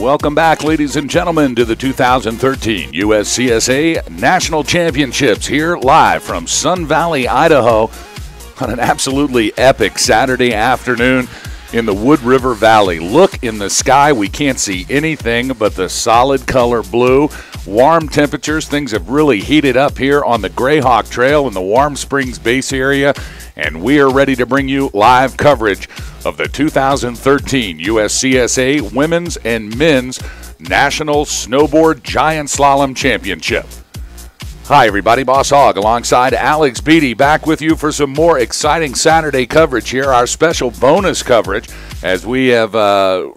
Welcome back, ladies and gentlemen, to the 2013 USCSA National Championships here live from Sun Valley, Idaho on an absolutely epic Saturday afternoon in the Wood River Valley. Look in the sky. We can't see anything but the solid color blue. Warm temperatures. Things have really heated up here on the Greyhawk Trail in the Warm Springs base area, and we are ready to bring you live coverage of the 2013 USCSA Women's and Men's National Snowboard Giant Slalom Championship. Hi everybody, Boss Hogg alongside Alex Beatty back with you for some more exciting Saturday coverage here, our special bonus coverage as we have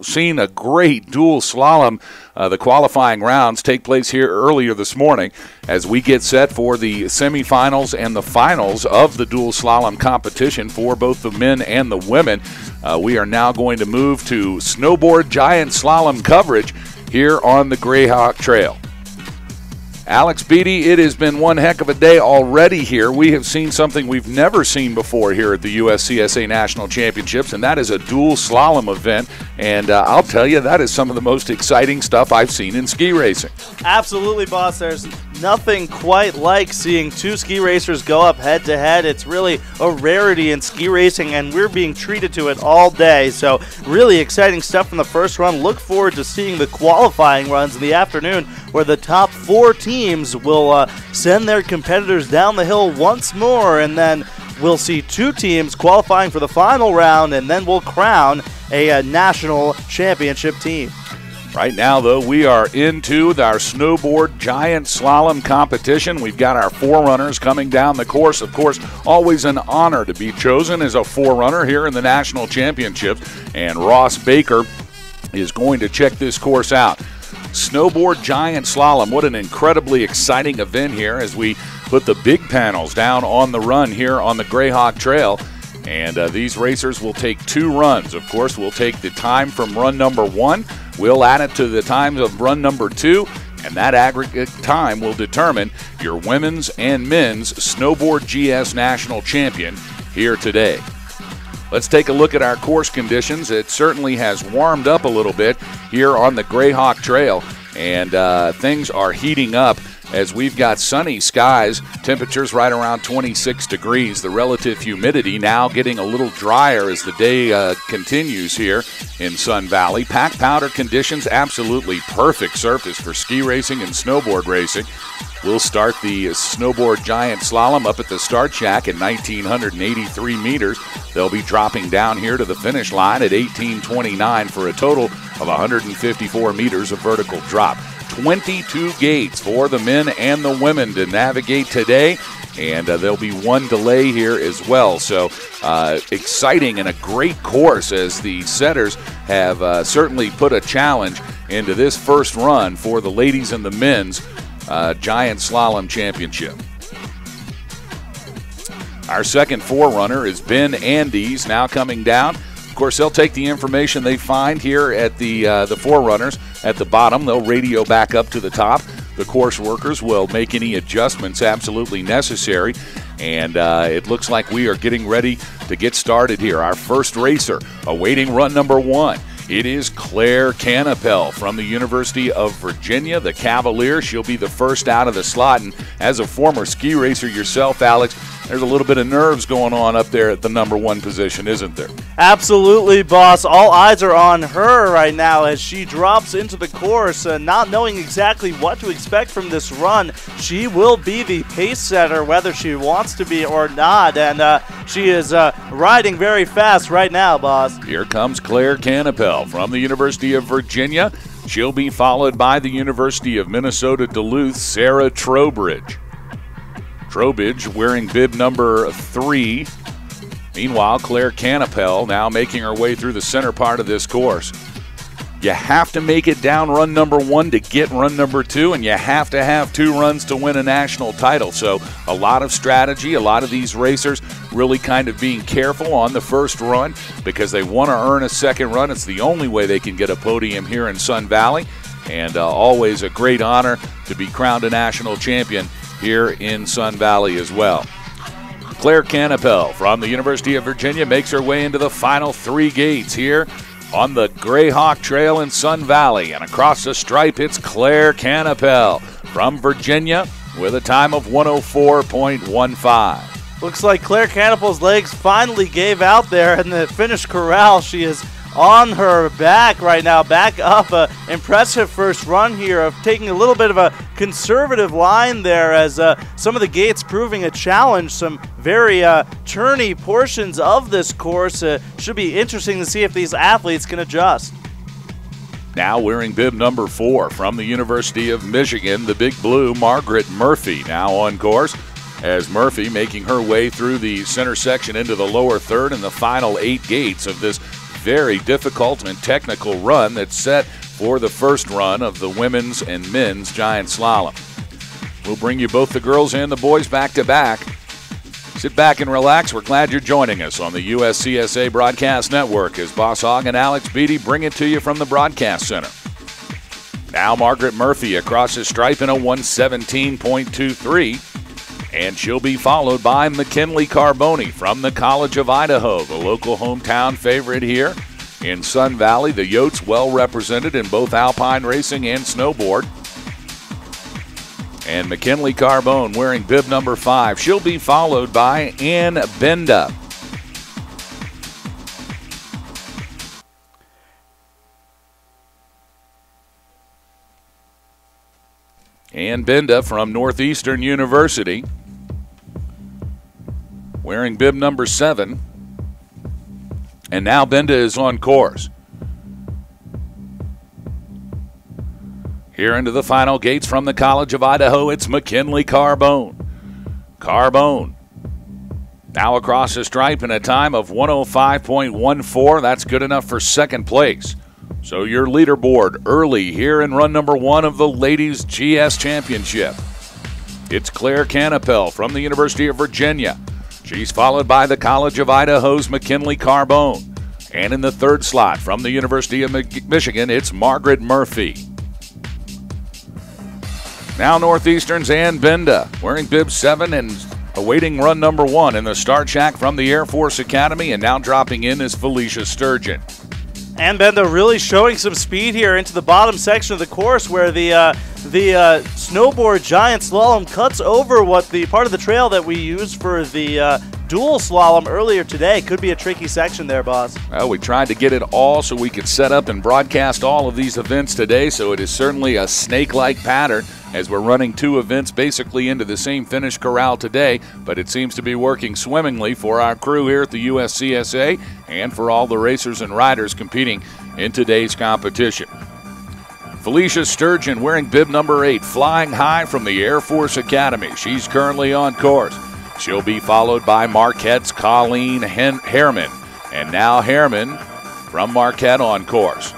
seen a great dual slalom. The qualifying rounds take place here earlier this morning as we get set for the semifinals and the finals of the dual slalom competition for both the men and the women. We are now going to move to snowboard giant slalom coverage here on the Greyhawk Trail. Alex Beatty, it has been one heck of a day already here. We have seen something we've never seen before here at the USCSA National Championships, and that is a dual slalom event. And I'll tell you, that is some of the most exciting stuff I've seen in ski racing. Absolutely, boss. There's nothing quite like seeing two ski racers go up head-to-head. It's really a rarity in ski racing, and we're being treated to it all day. So really exciting stuff from the first run. Look forward to seeing the qualifying runs in the afternoon where the top four teams will send their competitors down the hill once more, and then we'll see two teams qualifying for the final round, and then we'll crown a national championship team. Right now, though, we are into our snowboard giant slalom competition. We've got our forerunners coming down the course. Of course, always an honor to be chosen as a forerunner here in the national championships, and Ross Baker is going to check this course out. Snowboard giant slalom, what an incredibly exciting event here as we put the big panels down on the run here on the Greyhawk Trail. And these racers will take two runs. Of course, we'll take the time from run number one. We'll add it to the times of run number two, and that aggregate time will determine your women's and men's Snowboard GS National Champion here today. Let's take a look at our course conditions. It certainly has warmed up a little bit here on the Greyhawk Trail, and things are heating up as we've got sunny skies, temperatures right around 26 degrees. The relative humidity now getting a little drier as the day continues here in Sun Valley. Pack powder conditions, absolutely perfect surface for ski racing and snowboard racing. We'll start the snowboard giant slalom up at the start shack at 1,983 meters. They'll be dropping down here to the finish line at 1,829 for a total of 154 meters of vertical drop. 22 gates for the men and the women to navigate today, and there'll be one delay here as well. So exciting and a great course as the setters have certainly put a challenge into this first run for the ladies and the men's Giant Slalom Championship. Our second forerunner is Ben Andes, now coming down. Of course, they'll take the information they find here at the forerunners at the bottom. They'll radio back up to the top. The course workers will make any adjustments absolutely necessary. And it looks like we are getting ready to get started here. Our first racer awaiting run number one. It is Claire Canapel from the University of Virginia, the Cavalier. She'll be the first out of the slot. And as a former ski racer yourself, Alex, there's a little bit of nerves going on up there at the number one position, isn't there? Absolutely, boss. All eyes are on her right now as she drops into the course, not knowing exactly what to expect from this run. She will be the pace setter, whether she wants to be or not, and she is riding very fast right now, boss. Here comes Claire Canapel from the University of Virginia. She'll be followed by the University of Minnesota Duluth, Sarah Trowbridge. Trowbridge wearing bib number 3. Meanwhile, Claire Canapel now making her way through the center part of this course. You have to make it down run number one to get run number two, and you have to have two runs to win a national title. So a lot of strategy, a lot of these racers really kind of being careful on the first run because they want to earn a second run. It's the only way they can get a podium here in Sun Valley, and always a great honor to be crowned a national champion here in Sun Valley as well. Claire Canapel from the University of Virginia makes her way into the final three gates here On the Greyhawk Trail in Sun Valley, and across the stripe, it's Claire Canapel from Virginia with a time of 104.15. Looks like Claire Canapel's legs finally gave out there in the finish corral. She is on her back right now, back up. Impressive first run here of taking a little bit of a conservative line there as some of the gates proving a challenge. Some very turny portions of this course. Should be interesting to see if these athletes can adjust. Now wearing bib number 4 from the University of Michigan, the Big Blue, Margaret Murphy, now on course, as Murphy making her way through the center section into the lower third and the final 8 gates of this very difficult and technical run that's set for the first run of the women's and men's giant slalom. We'll bring you both the girls and the boys back to back. Sit back and relax. We're glad you're joining us on the USCSA Broadcast Network as Boss Hogg and Alex Beatty bring it to you from the Broadcast Center. Now Margaret Murphy across the stripe in a 117.23. And she'll be followed by McKinley Carboni from the College of Idaho, the local hometown favorite here in Sun Valley. The Yotes well represented in both alpine racing and snowboard. And McKinley Carbone wearing bib number 5. She'll be followed by Ann Benda. Ann Benda from Northeastern University, wearing bib number 7. And now Benda is on course. Here into the final gates from the College of Idaho, it's McKinley Carbone. Carbone now across the stripe in a time of 105.14. That's good enough for second place. So your leaderboard early here in run number 1 of the Ladies GS Championship. It's Claire Canapel from the University of Virginia. She's followed by the College of Idaho's McKinley Carbone. And in the third slot from the University of Michigan, it's Margaret Murphy. Now Northeastern's Ann Benda wearing bib 7 and awaiting run number 1 in the start shack from the Air Force Academy, and now dropping in is Felicia Sturgeon. Ann Benda really showing some speed here into the bottom section of the course where the snowboard giant slalom cuts over what the part of the trail that we used for the dual slalom earlier today. Could be a tricky section there, boss. Well, we tried to get it all so we could set up and broadcast all of these events today, so it is certainly a snake-like pattern as we're running 2 events basically into the same finish corral today, but it seems to be working swimmingly for our crew here at the USCSA and for all the racers and riders competing in today's competition. Felicia Sturgeon wearing bib number 8, flying high from the Air Force Academy. She's currently on course. She'll be followed by Marquette's Colleen Herman. And now Herman from Marquette on course.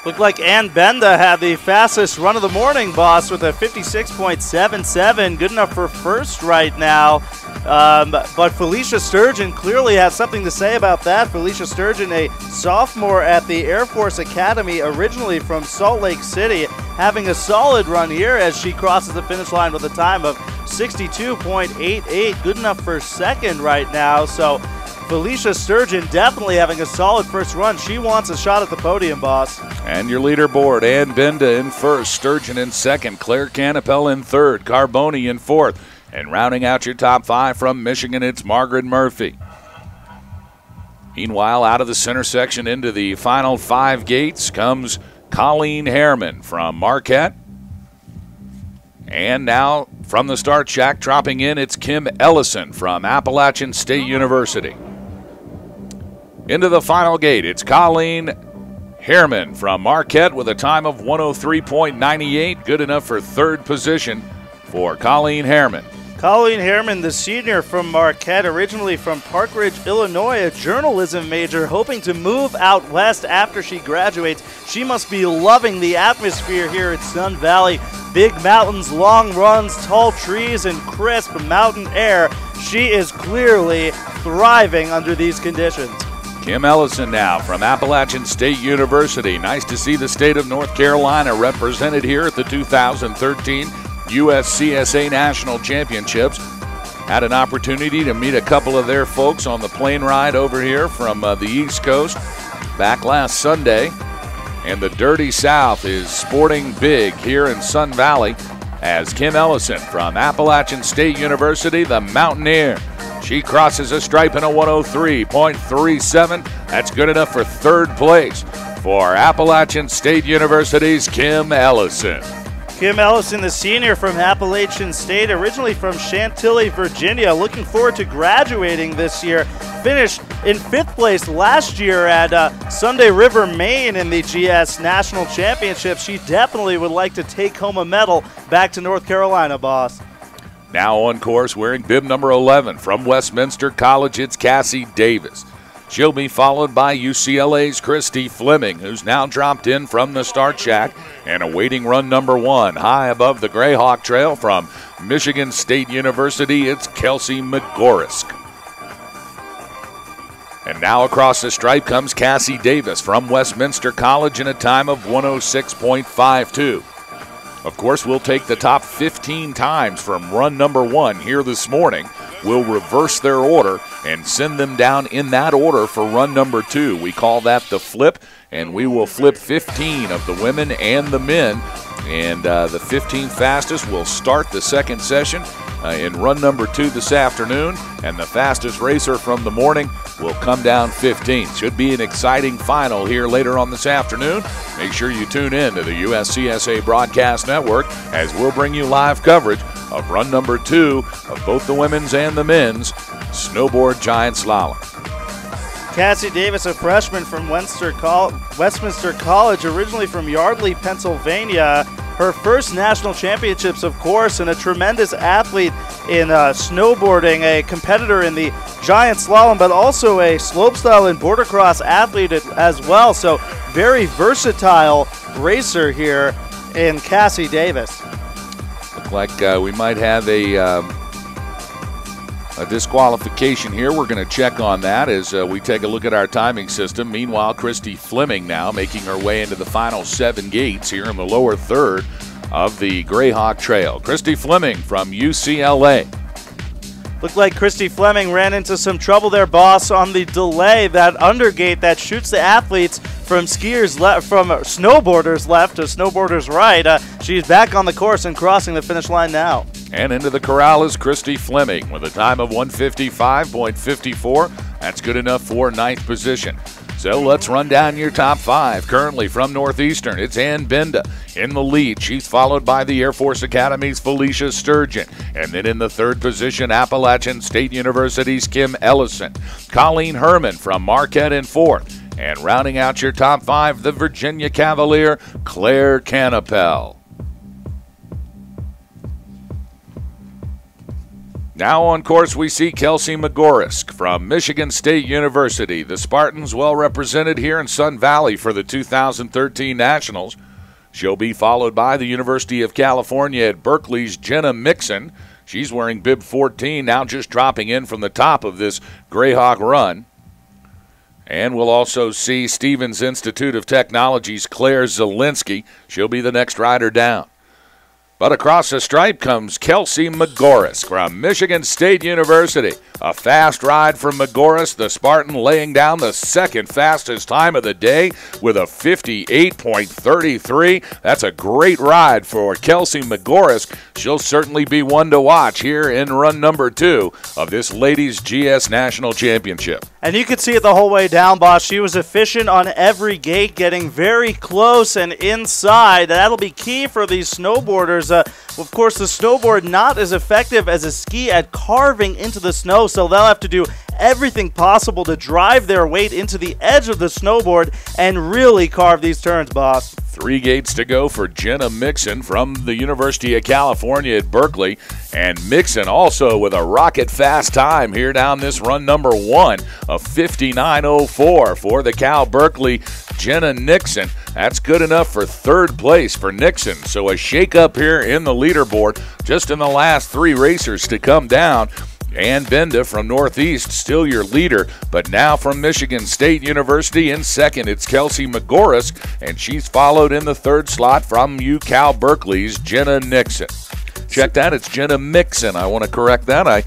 Looked like Ann Benda had the fastest run of the morning, boss, with a 56.77. Good enough for first right now. But Felicia Sturgeon clearly has something to say about that. Felicia Sturgeon, a sophomore at the Air Force Academy, originally from Salt Lake City, having a solid run here as she crosses the finish line with a time of 62.88. Good enough for second right now. So Felicia Sturgeon definitely having a solid first run. She wants a shot at the podium, boss. And your leaderboard, Ann Benda in first, Sturgeon in second, Claire Canapel in third, Carboni in fourth. And rounding out your top 5 from Michigan, it's Margaret Murphy. Meanwhile, out of the center section into the final 5 gates comes Colleen Herman from Marquette. And now from the start shack, dropping in, it's Kim Ellison from Appalachian State University. Into the final gate, it's Colleen Herman from Marquette with a time of 103.98. Good enough for third position for Colleen Herman. Colleen Herman, the senior from Marquette, originally from Park Ridge, Illinois, a journalism major, hoping to move out west after she graduates. She must be loving the atmosphere here at Sun Valley. Big mountains, long runs, tall trees, and crisp mountain air. She is clearly thriving under these conditions. Kim Ellison now from Appalachian State University. Nice to see the state of North Carolina represented here at the 2013 USCSA National Championships. Had an opportunity to meet a couple of their folks on the plane ride over here from the East Coast. back last Sunday. And the Dirty South is sporting big here in Sun Valley as Kim Ellison from Appalachian State University, the Mountaineer. She crosses a stripe in a 103.37. That's good enough for third place for Appalachian State University's Kim Ellison. Kim Ellison, the senior from Appalachian State, originally from Chantilly, Virginia. Looking forward to graduating this year. Finished in 5th place last year at Sunday River, Maine in the GS National Championship. She definitely would like to take home a medal back to North Carolina, boss. Now on course, wearing bib number 11 from Westminster College, it's Cassie Davis. She'll be followed by UCLA's Christy Fleming, who's now dropped in from the start shack and awaiting run number 1. High above the Greyhawk Trail from Michigan State University, it's Kelsey McGorisk. And now across the stripe comes Cassie Davis from Westminster College in a time of 106.52. Of course, we'll take the top 15 times from run number 1 here this morning. We'll reverse their order and send them down in that order for run number 2. We call that the flip, and we will flip 15 of the women and the men. And the 15 fastest will start the second session in run number 2 this afternoon, and the fastest racer from the morning will come down 15th. Should be an exciting final here later on this afternoon. Make sure you tune in to the USCSA Broadcast Network as we'll bring you live coverage of run number 2 of both the women's and the men's snowboard giant slalom. Cassie Davis, a freshman from Westminster College, originally from Yardley, Pennsylvania. Her first national championships, of course, and a tremendous athlete in snowboarding, a competitor in the giant slalom, but also a slopestyle and border cross athlete as well. So very versatile racer here in Cassie Davis. Look like we might have a disqualification here. We're going to check on that as we take a look at our timing system. Meanwhile, Christy Fleming now making her way into the final 7 gates here in the lower third of the Greyhawk Trail. Christy Fleming from UCLA. Looked like Christy Fleming ran into some trouble there, boss, on the delay, that undergate that shoots the athletes from snowboarders left to snowboarders right. She's back on the course and crossing the finish line now. And into the corral is Christy Fleming with a time of 1:55.54. That's good enough for 9th position. So let's run down your top 5. Currently from Northeastern, it's Ann Benda in the lead. She's followed by the Air Force Academy's Felicia Sturgeon. And then in the 3rd position, Appalachian State University's Kim Ellison. Colleen Herman from Marquette in 4th. And rounding out your top 5, the Virginia Cavalier, Claire Canapel. Now on course, we see Kelsey McGorisk from Michigan State University. The Spartans well represented here in Sun Valley for the 2013 Nationals. She'll be followed by the University of California at Berkeley's Jenna Mixon. She's wearing bib 14, now just dropping in from the top of this Greyhawk run. And we'll also see Stevens Institute of Technology's Claire Zielinski. She'll be the next rider down. But across the stripe comes Kelsey McGorisk from Michigan State University. A fast ride from McGorisk, the Spartan laying down the 2nd fastest time of the day with a 58.33. That's a great ride for Kelsey McGorisk. She'll certainly be one to watch here in run number 2 of this Ladies GS National Championship. And you could see it the whole way down, boss. She was efficient on every gate, getting very close and inside. That'll be key for these snowboarders. Of course, the snowboard not as effective as a ski at carving into the snow, so they'll have to do everything possible to drive their weight into the edge of the snowboard and really carve these turns, boss. 3 gates to go for Jenna Mixon from the University of California at Berkeley. And Mixon also with a rocket fast time here down this run number 1 of 59.04 for the Cal Berkeley Jenna Nixon. That's good enough for 3rd place for Nixon. So a shake-up here in the leaderboard just in the last 3 racers to come down. Ann Benda from Northeast, still your leader, but now from Michigan State University in 2nd, it's Kelsey McGorisk, and she's followed in the 3rd slot from UCal Berkeley's Jenna Nixon. Check that, it's Jenna Mixon. I want to correct that. I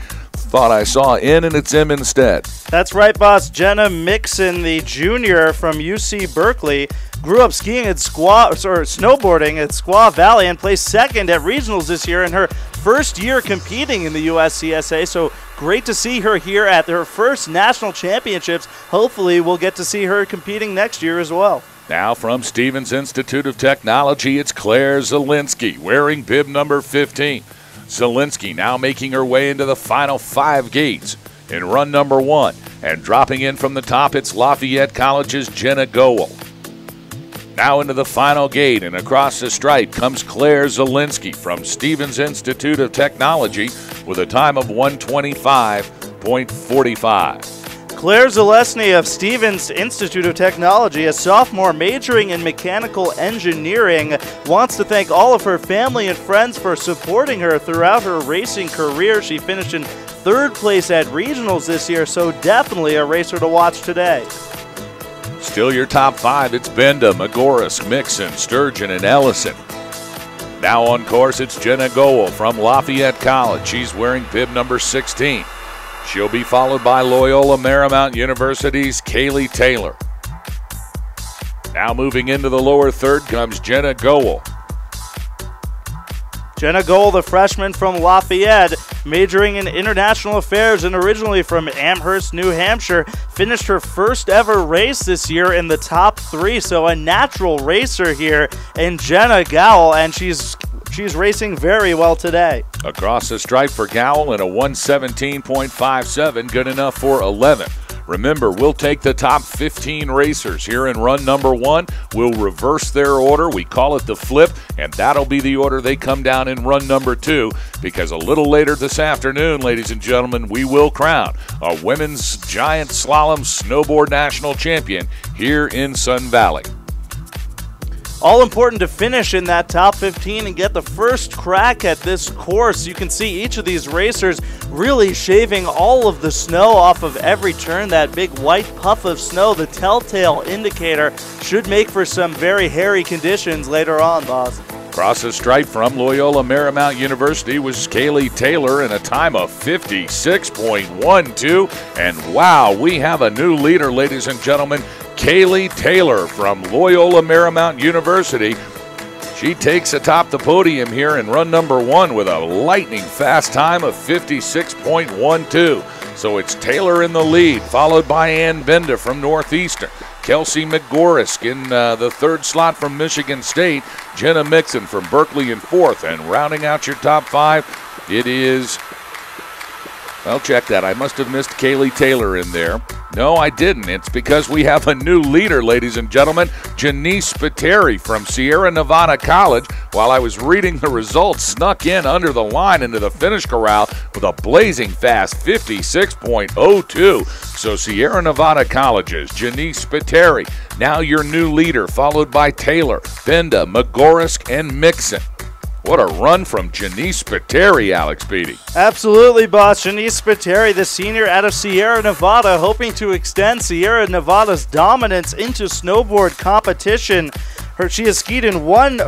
Thought I saw N and it's M instead. That's right, boss. Jenna Mixon, the junior from UC Berkeley, grew up skiing at snowboarding at Squaw Valley and placed second at regionals this year in her first year competing in the USCSA. So great to see her here at her first national championships. Hopefully we'll get to see her competing next year as well. Now from Stevens Institute of Technology, it's Claire Zielinski wearing bib number 15. Zielinski now making her way into the final 5 gates in run number 1. And dropping in from the top, it's Lafayette College's Jenna Goel. Now into the final gate, and across the stripe comes Claire Zielinski from Stevens Institute of Technology with a time of 1:25.45. Claire Zalesny of Stevens Institute of Technology, a sophomore majoring in mechanical engineering, wants to thank all of her family and friends for supporting her throughout her racing career. She finished in 3rd place at regionals this year, so definitely a racer to watch today. Still your top 5, it's Benda, Magorisk, Mixon, Sturgeon, and Ellison. Now on course, it's Jenna Goel from Lafayette College. She's wearing bib number 16. She'll be followed by Loyola Marymount University's Kaylee Taylor. Now moving into the lower third comes Jenna Goel. Jenna Goel, the freshman from Lafayette, majoring in international affairs and originally from Amherst, New Hampshire, finished her first ever race this year in the top 3, so a natural racer here in Jenna Goel, and she's racing very well today. Across the stripe for Goel in a 1:17.57, good enough for 11. Remember, we'll take the top 15 racers here in run number 1. We'll reverse their order. We call it the flip, and that'll be the order they come down in run number 2, because a little later this afternoon, ladies and gentlemen, we will crown a women's giant slalom snowboard national champion here in Sun Valley. All important to finish in that top 15 and get the first crack at this course. You can see each of these racers really shaving all of the snow off of every turn. That big white puff of snow, the telltale indicator, should make for some very hairy conditions later on, boss. Across the stripe from Loyola Marymount University was Kaylee Taylor in a time of 56.12. And wow, we have a new leader, ladies and gentlemen. Kaylee Taylor from Loyola Marymount University. She takes atop the podium here in run number 1 with a lightning fast time of 56.12. So it's Taylor in the lead, followed by Ann Benda from Northeastern. Kelsey Magorisk in the 3rd slot from Michigan State. Jenna Mixon from Berkeley in 4th. And rounding out your top 5, it is, well, check that. I must have missed Kaylee Taylor in there. No, I didn't. It's because we have a new leader, ladies and gentlemen. Janice Spiteri from Sierra Nevada College, while I was reading the results, snuck in under the line into the finish corral with a blazing fast 56.02. So Sierra Nevada College's Janice Spiteri, now your new leader, followed by Taylor, Benda, Magorisk, and Mixon. What a run from Janice Spiteri, Alex Beatty. Absolutely, boss. Janice Spiteri, the senior out of Sierra Nevada, hoping to extend Sierra Nevada's dominance into snowboard competition. She has snowboarded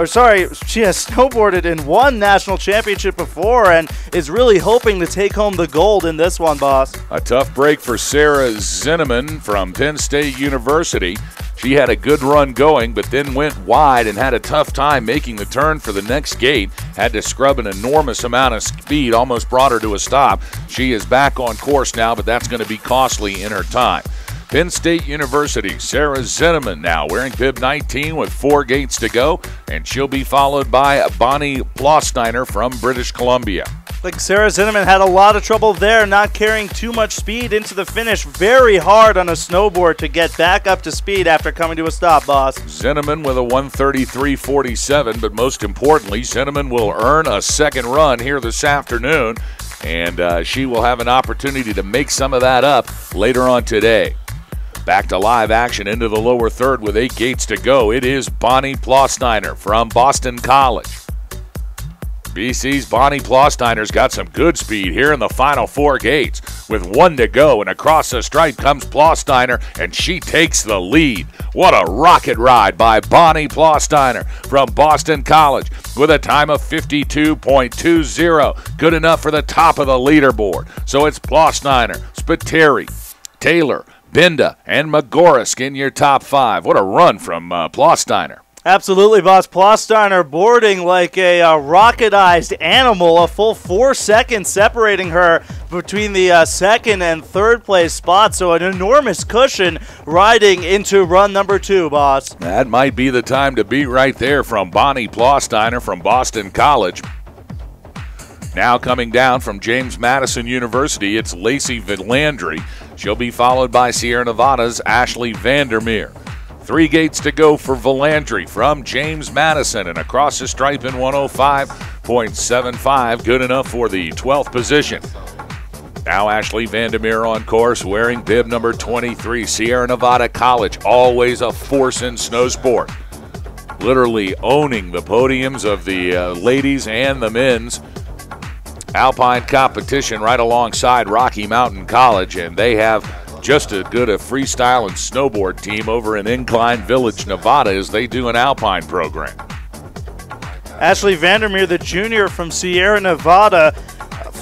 in 1 national championship before and is really hoping to take home the gold in this one, boss. A tough break for Sarah Zinneman from Penn State University. She had a good run going, but then went wide and had a tough time making the turn for the next gate. Had to scrub an enormous amount of speed, almost brought her to a stop. She is back on course now, but that's going to be costly in her time. Penn State University, Sarah Zinneman now wearing bib 19 with 4 gates to go, and she'll be followed by Bonnie Plostiner from British Columbia. Like Sarah Zinneman had a lot of trouble there, not carrying too much speed into the finish. Very hard on a snowboard to get back up to speed after coming to a stop, boss. Zinneman with a 1:33.47, but most importantly, Zinneman will earn a second run here this afternoon, and she will have an opportunity to make some of that up later on today. Back to live action into the lower third with 8 gates to go. It is Bonnie Plostiner from Boston College. BC's Bonnie Plosteiner's got some good speed here in the final 4 gates. With 1 to go, and across the stripe comes Plosteiner, and she takes the lead. What a rocket ride by Bonnie Plosteiner from Boston College with a time of 52.20. Good enough for the top of the leaderboard. So it's Plosteiner, Spiteri, Taylor, Binda, and Magorisk in your top 5. What a run from Plosteiner. Absolutely, boss. Plosteiner boarding like a rocketized animal, a full 4 seconds separating her between the second and third place spot. So an enormous cushion riding into run number 2, boss. That might be the time to beat right there from Bonnie Plosteiner from Boston College. Now coming down from James Madison University, it's Lacey Villandry. She'll be followed by Sierra Nevada's Ashley Vandermeer. 3 gates to go for Villandry from James Madison, and across the stripe in 105.75, good enough for the 12th position. Now Ashley Vandermeer on course, wearing bib number 23, Sierra Nevada College, always a force in snow sport. Literally owning the podiums of the ladies and the men's alpine competition right alongside Rocky Mountain College, and they have just as good a freestyle and snowboard team over in Incline Village, Nevada, as they do an alpine program. Ashley Vandermeer, the junior from Sierra Nevada,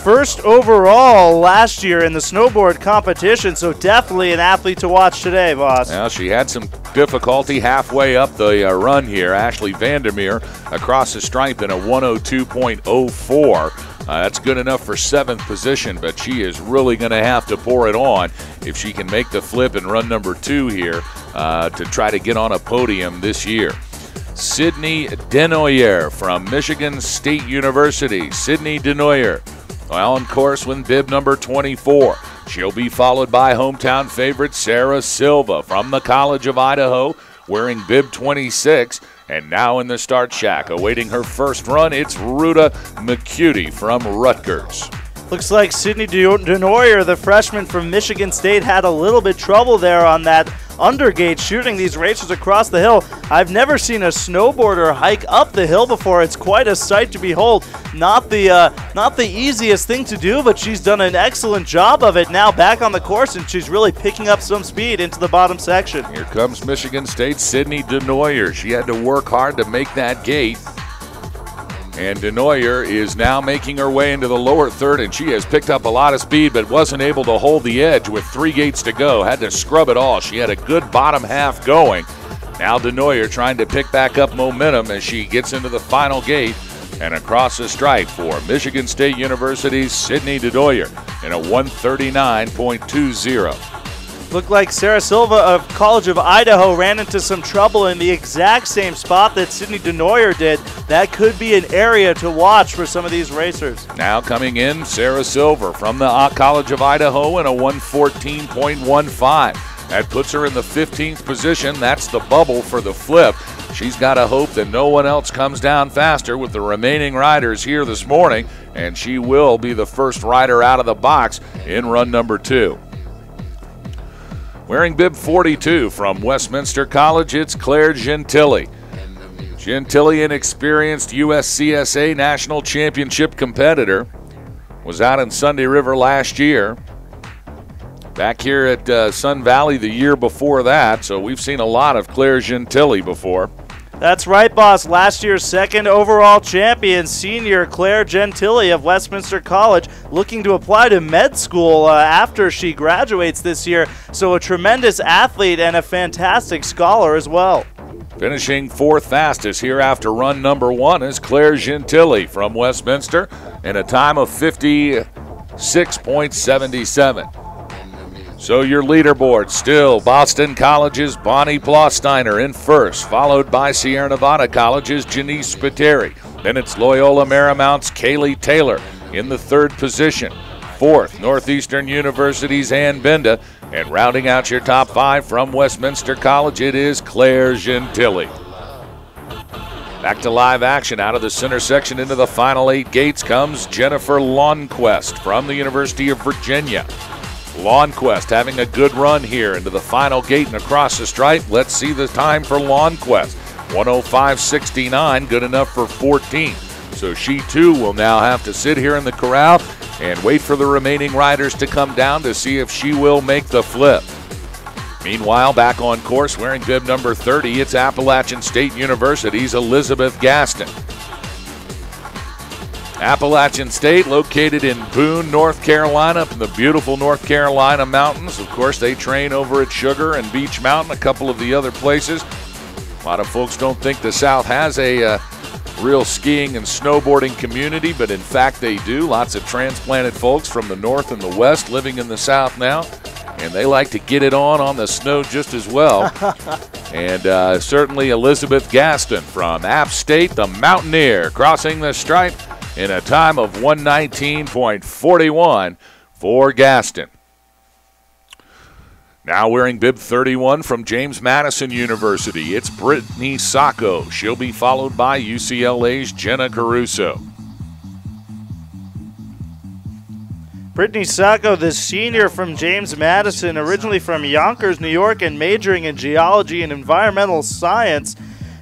first overall last year in the snowboard competition, so definitely an athlete to watch today, boss. Now, she had some difficulty halfway up the run here. Ashley Vandermeer across the stripe in a 102.04. That's good enough for 7th position, but she is really going to have to pour it on if she can make the flip in run number 2 here to try to get on a podium this year. Sydney Denoyer from Michigan State University. Sydney Denoyer on course with bib number 24. She'll be followed by hometown favorite Sarah Silva from the College of Idaho, wearing bib 26. And now in the start shack, awaiting her first run, it's Ruta McCutie from Rutgers. Looks like Sydney Denoyer, the freshman from Michigan State, had a little bit trouble there on that undergate, shooting these racers across the hill. I've never seen a snowboarder hike up the hill before. It's quite a sight to behold. Not the easiest thing to do, but she's done an excellent job of it. Now back on the course, and she's really picking up some speed into the bottom section. Here comes Michigan State's Sydney Denoyer. She had to work hard to make that gate. And Denoyer is now making her way into the lower third, and she has picked up a lot of speed but wasn't able to hold the edge with 3 gates to go. Had to scrub it all. She had a good bottom half going. Now Denoyer trying to pick back up momentum as she gets into the final gate and across the stripe for Michigan State University's Sydney Denoyer in a 139.20. Looked like Sarah Silva of College of Idaho ran into some trouble in the exact same spot that Sydney Denoyer did. That could be an area to watch for some of these racers. Now coming in, Sarah Silva from the College of Idaho in a 114.15. That puts her in the 15th position. That's the bubble for the flip. She's got to hope that no one else comes down faster with the remaining riders here this morning, and she will be the first rider out of the box in run number 2. Wearing bib 42 from Westminster College, it's Claire Gentili. Gentili, an experienced USCSA National Championship competitor, was out in Sunday River last year. Back here at Sun Valley the year before that, so we've seen a lot of Claire Gentili before. That's right, boss. Last year's 2nd overall champion, senior Claire Gentili of Westminster College, looking to apply to med school after she graduates this year. So a tremendous athlete and a fantastic scholar as well. Finishing 4th fastest here after run number 1 is Claire Gentili from Westminster in a time of 56.77. So your leaderboard still Boston College's Bonnie Plosteiner in first, followed by Sierra Nevada College's Janice Spiteri. Then it's Loyola Marymount's Kaylee Taylor in the 3rd position. 4th, Northeastern University's Ann Binda. And rounding out your top 5 from Westminster College, it is Claire Gentili. Back to live action out of the center section into the final 8 gates comes Jennifer Lawnquest from the University of Virginia. Lawnquest having a good run here into the final gate and across the stripe. Let's see the time for Lawnquest. 105.69, good enough for 14th. So she too will now have to sit here in the corral and wait for the remaining riders to come down to see if she will make the flip. Meanwhile, back on course, wearing bib number 30, it's Appalachian State University's Elizabeth Gaston. Appalachian State, located in Boone, North Carolina, up in the beautiful North Carolina mountains. Of course, they train over at Sugar and Beach Mountain, a couple of the other places. A lot of folks don't think the South has a real skiing and snowboarding community, but in fact they do. Lots of transplanted folks from the North and the West living in the South now, and they like to get it on the snow just as well. And certainly Elizabeth Gaston from App State, the Mountaineer, crossing the stripe in a time of 119.41 for Gaston. Now wearing bib 31 from James Madison University, it's Brittany Sacco. She'll be followed by UCLA's Jenna Caruso. Brittany Sacco, the senior from James Madison, originally from Yonkers, New York, and majoring in geology and environmental science.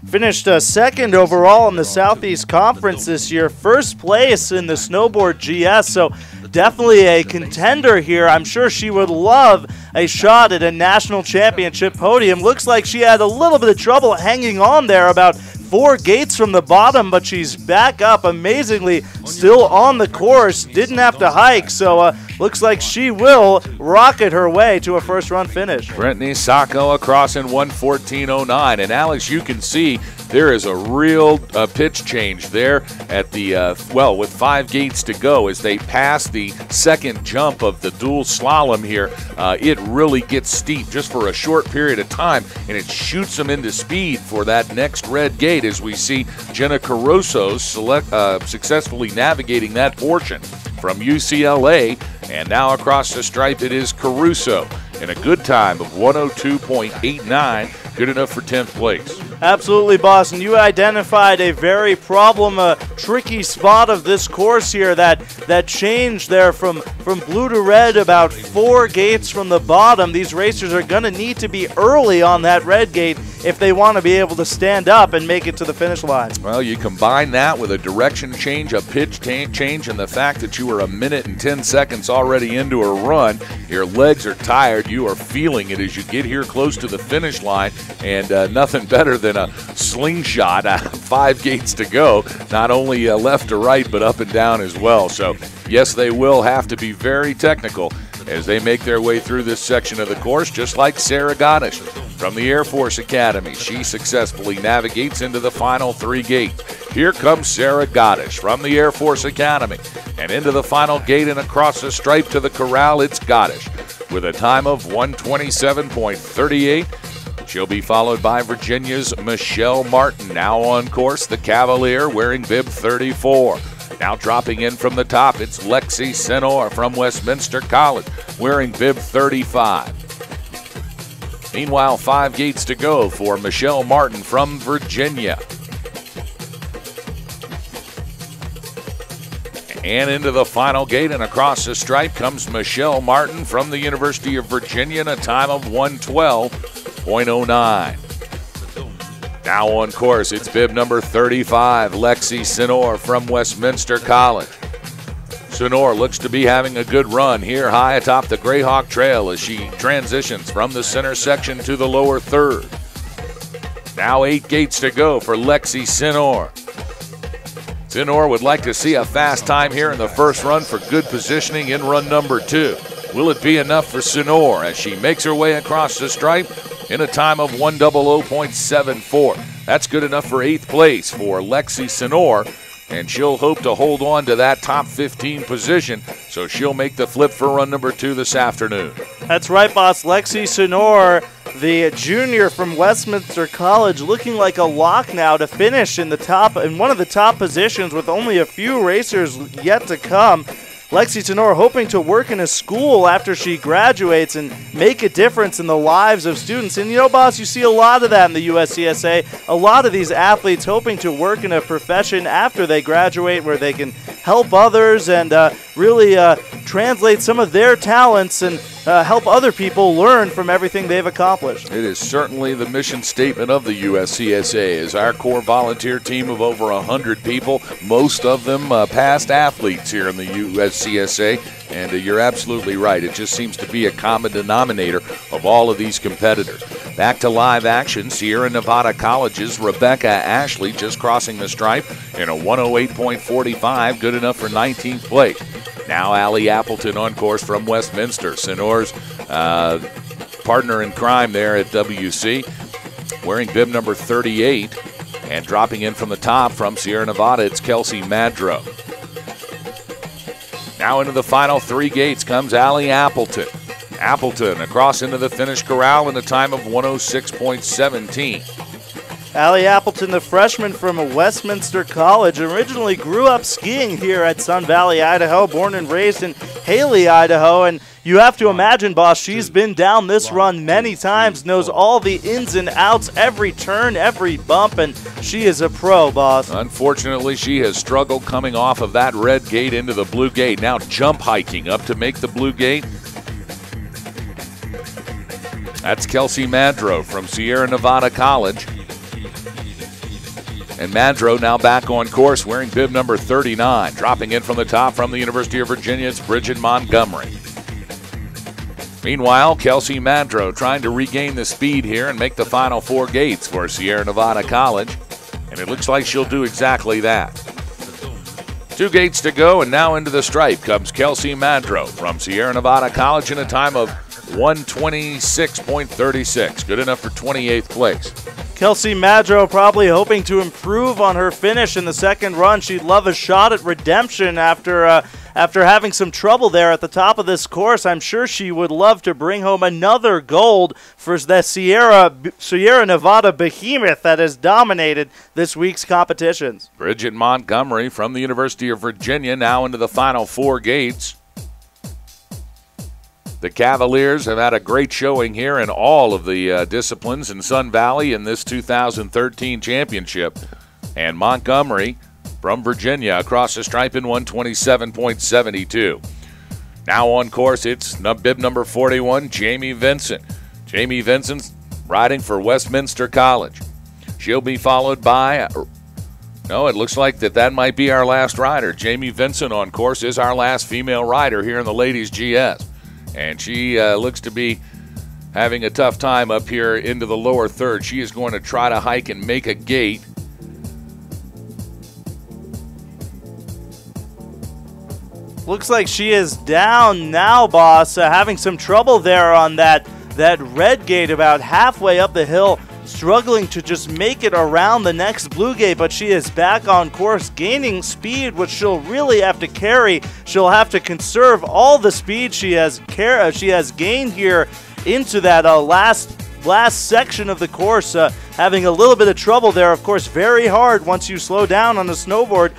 Finished second overall in the Southeast Conference this year, first place in the Snowboard GS, so definitely a contender here. I'm sure she would love a shot at a national championship podium. Looks like she had a little bit of trouble hanging on there, about 4 gates from the bottom, but she's back up amazingly, still on the course, didn't have to hike, so looks like she will rocket her way to a first run finish. Brittany Sacco across in 1:14.09, and Alex, you can see there is a real pitch change there at the, with 5 gates to go as they pass the second jump of the dual slalom here. It really gets steep just for a short period of time, and it shoots them into speed for that next red gate as we see Jenna Caruso successfully navigating that portion from UCLA. And now across the stripe it is Caruso in a good time of 102.89, good enough for 10th place. Absolutely, Boston. You identified a very tricky spot of this course here, that change there from blue to red, about 4 gates from the bottom. These racers are going to need to be early on that red gate if they want to be able to stand up and make it to the finish line. Well, you combine that with a direction change, a pitch change, and the fact that you were 1 minute and 10 seconds already into a run. Your legs are tired. You are feeling it as you get here close to the finish line, and nothing better than a slingshot 5 gates to go, not only left to right but up and down as well. So yes, they will have to be very technical as they make their way through this section of the course, just like Sarah Godish from the Air Force Academy. She successfully navigates into the final 3 gates. Here comes Sarah Godish from the Air Force Academy, and into the final gate and across the stripe to the corral, it's Godish with a time of 127.38. She'll be followed by Virginia's Michelle Martin, now on course, the Cavalier, wearing bib 34. Now dropping in from the top, it's Lexi Senor from Westminster College, wearing bib 35. Meanwhile, 5 gates to go for Michelle Martin from Virginia. And into the final gate and across the stripe comes Michelle Martin from the University of Virginia in a time of 112.09. Now on course, it's bib number 35, Lexi Senor from Westminster College. Senor looks to be having a good run here high atop the Greyhawk Trail as she transitions from the center section to the lower third. Now 8 gates to go for Lexi Senor. Senor would like to see a fast time here in the first run for good positioning in run number 2. Will it be enough for Senor as she makes her way across the stripe in a time of 100.74? That's good enough for 8th place for Lexi Senor, and she'll hope to hold on to that top 15 position, so she'll make the flip for run number 2 this afternoon. That's right, boss. Lexi Senor, the junior from Westminster College, looking like a lock now to finish in one of the top positions with only a few racers yet to come. Lexi Senor hoping to work in a school after she graduates and make a difference in the lives of students. And you know, boss, you see a lot of that in the USCSA. A lot of these athletes hoping to work in a profession after they graduate where they can help others and really translate some of their talents and help other people learn from everything they've accomplished. It is certainly the mission statement of the USCSA, is our core volunteer team of over 100 people, most of them past athletes here in the USCSA. And you're absolutely right. It just seems to be a common denominator of all of these competitors. Back to live action, Sierra Nevada College's Rebecca Ashley just crossing the stripe in a 108.45, good enough for 19th place. Now Allie Appleton on course from Westminster, Sonor's partner in crime there at WC, wearing bib number 38, and dropping in from the top from Sierra Nevada, it's Kelsey Madro. Now into the final three gates comes Allie Appleton. Appleton across into the finish corral in a time of 106.17. Allie Appleton, the freshman from Westminster College, originally grew up skiing here at Sun Valley, Idaho, born and raised in Haley, Idaho. And you have to imagine, boss, she's been down this run many times, knows all the ins and outs, every turn, every bump, and she is a pro, boss. Unfortunately, she has struggled coming off of that red gate into the blue gate. Now jump hiking up to make the blue gate. That's Kelsey Madro from Sierra Nevada College. And Madro now back on course wearing bib number 39. Dropping in from the top from the University of Virginia, it's Bridget Montgomery. Meanwhile, Kelsey Madro trying to regain the speed here and make the final four gates for Sierra Nevada College. And it looks like she'll do exactly that. 2 gates to go, and now into the stripe comes Kelsey Madro from Sierra Nevada College in a time of 126.36. Good enough for 28th place. Kelsey Madro probably hoping to improve on her finish in the second run. She'd love a shot at redemption after having some trouble there at the top of this course. I'm sure she would love to bring home another gold for the Sierra Nevada behemoth that has dominated this week's competitions. Bridget Montgomery from the University of Virginia now into the final 4 gates. The Cavaliers have had a great showing here in all of the disciplines in Sun Valley in this 2013 championship. And Montgomery from Virginia across the stripe in 127.72. Now on course, it's bib number 41, Jamie Vincent. Jamie Vincent's riding for Westminster College. She'll be followed by, no, it looks like that might be our last rider. Jamie Vincent on course is our last female rider here in the ladies GS. And she looks to be having a tough time up here into the lower third. She is going to try to hike and make a gate. Looks like she is down now, boss, having some trouble there on that red gate about halfway up the hill, struggling to just make it around the next blue gate, but she is back on course, gaining speed, which she'll really have to carry. She'll have to conserve all the speed she has gained here into that last section of the course, having a little bit of trouble there. Of course, very hard once you slow down on the snowboard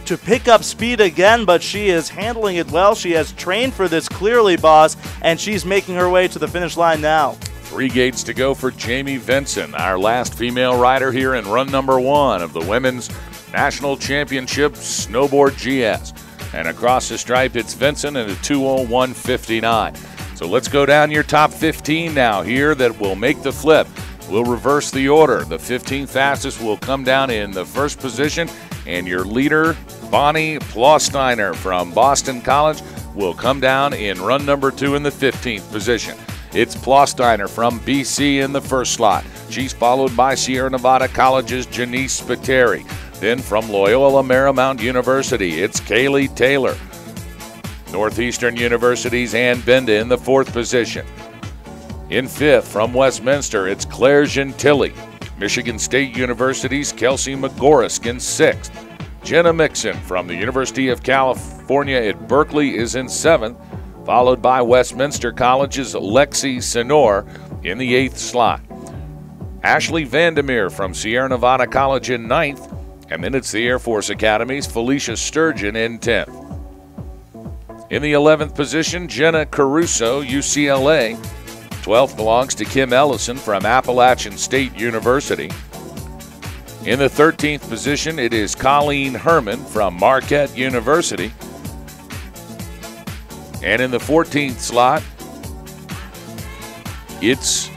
to pick up speed again, but she is handling it well. She has trained for this clearly, boss, and she's making her way to the finish line now. 3 gates to go for Jamie Vincent, our last female rider here in run number 1 of the Women's National Championship Snowboard GS. And across the stripe, it's Vincent in a 2:01.59. So let's go down your top 15 now here that will make the flip. We'll reverse the order. The 15th fastest will come down in the first position, and your leader, Bonnie Plausteiner from Boston College, will come down in run number 2 in the 15th position. It's Plausteiner from BC in the first slot. She's followed by Sierra Nevada College's Janice Spiteri. Then from Loyola Marymount University, it's Kaylee Taylor. Northeastern University's Ann Benda in the 4th position. In 5th from Westminster, it's Claire Gentili. Michigan State University's Kelsey McGorisk in 6th. Jenna Mixon from the University of California at Berkeley is in 7th, followed by Westminster College's Lexi Senor in the 8th slot. Ashley Vandermeer from Sierra Nevada College in 9th, and then it's the Air Force Academy's Felicia Sturgeon in 10th. In the 11th position, Jenna Caruso, UCLA. 12th belongs to Kim Ellison from Appalachian State University. In the 13th position, it is Colleen Herman from Marquette University. And in the 14th slot, it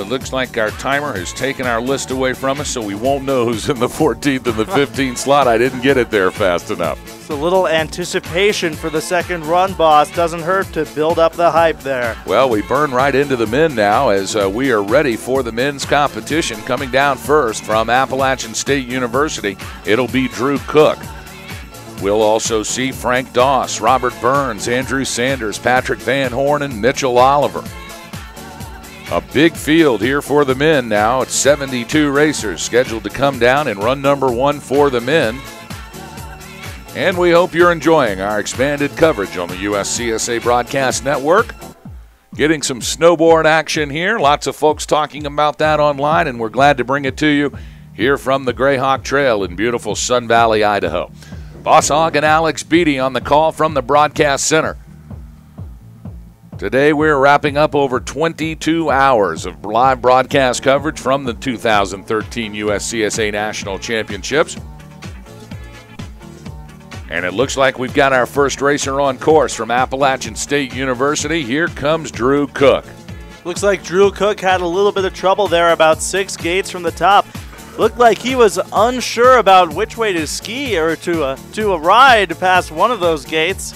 looks like our timer has taken our list away from us, so we won't know who's in the 14th and the 15th slot. I didn't get it there fast enough. It's a little anticipation for the second run, boss. Doesn't hurt to build up the hype there. Well, we burn right into the men now as we are ready for the men's competition. Coming down first from Appalachian State University, it'll be Drew Cook. We'll also see Frank Doss, Robert Burns, Andrew Sanders, Patrick Van Horn, and Mitchell Oliver. A big field here for the men now. It's 72 racers scheduled to come down in run number 1 for the men. And we hope you're enjoying our expanded coverage on the USCSA Broadcast Network. Getting some snowboard action here. Lots of folks talking about that online, and we're glad to bring it to you here from the Greyhawk Trail in beautiful Sun Valley, Idaho. Boss Hogg and Alex Beatty on the call from the Broadcast Center. Today we're wrapping up over 22 hours of live broadcast coverage from the 2013 USCSA National Championships. And it looks like we've got our first racer on course from Appalachian State University. Here comes Drew Cook. Looks like Drew Cook had a little bit of trouble there about 6 gates from the top. Looked like he was unsure about which way to ski or to ride past one of those gates.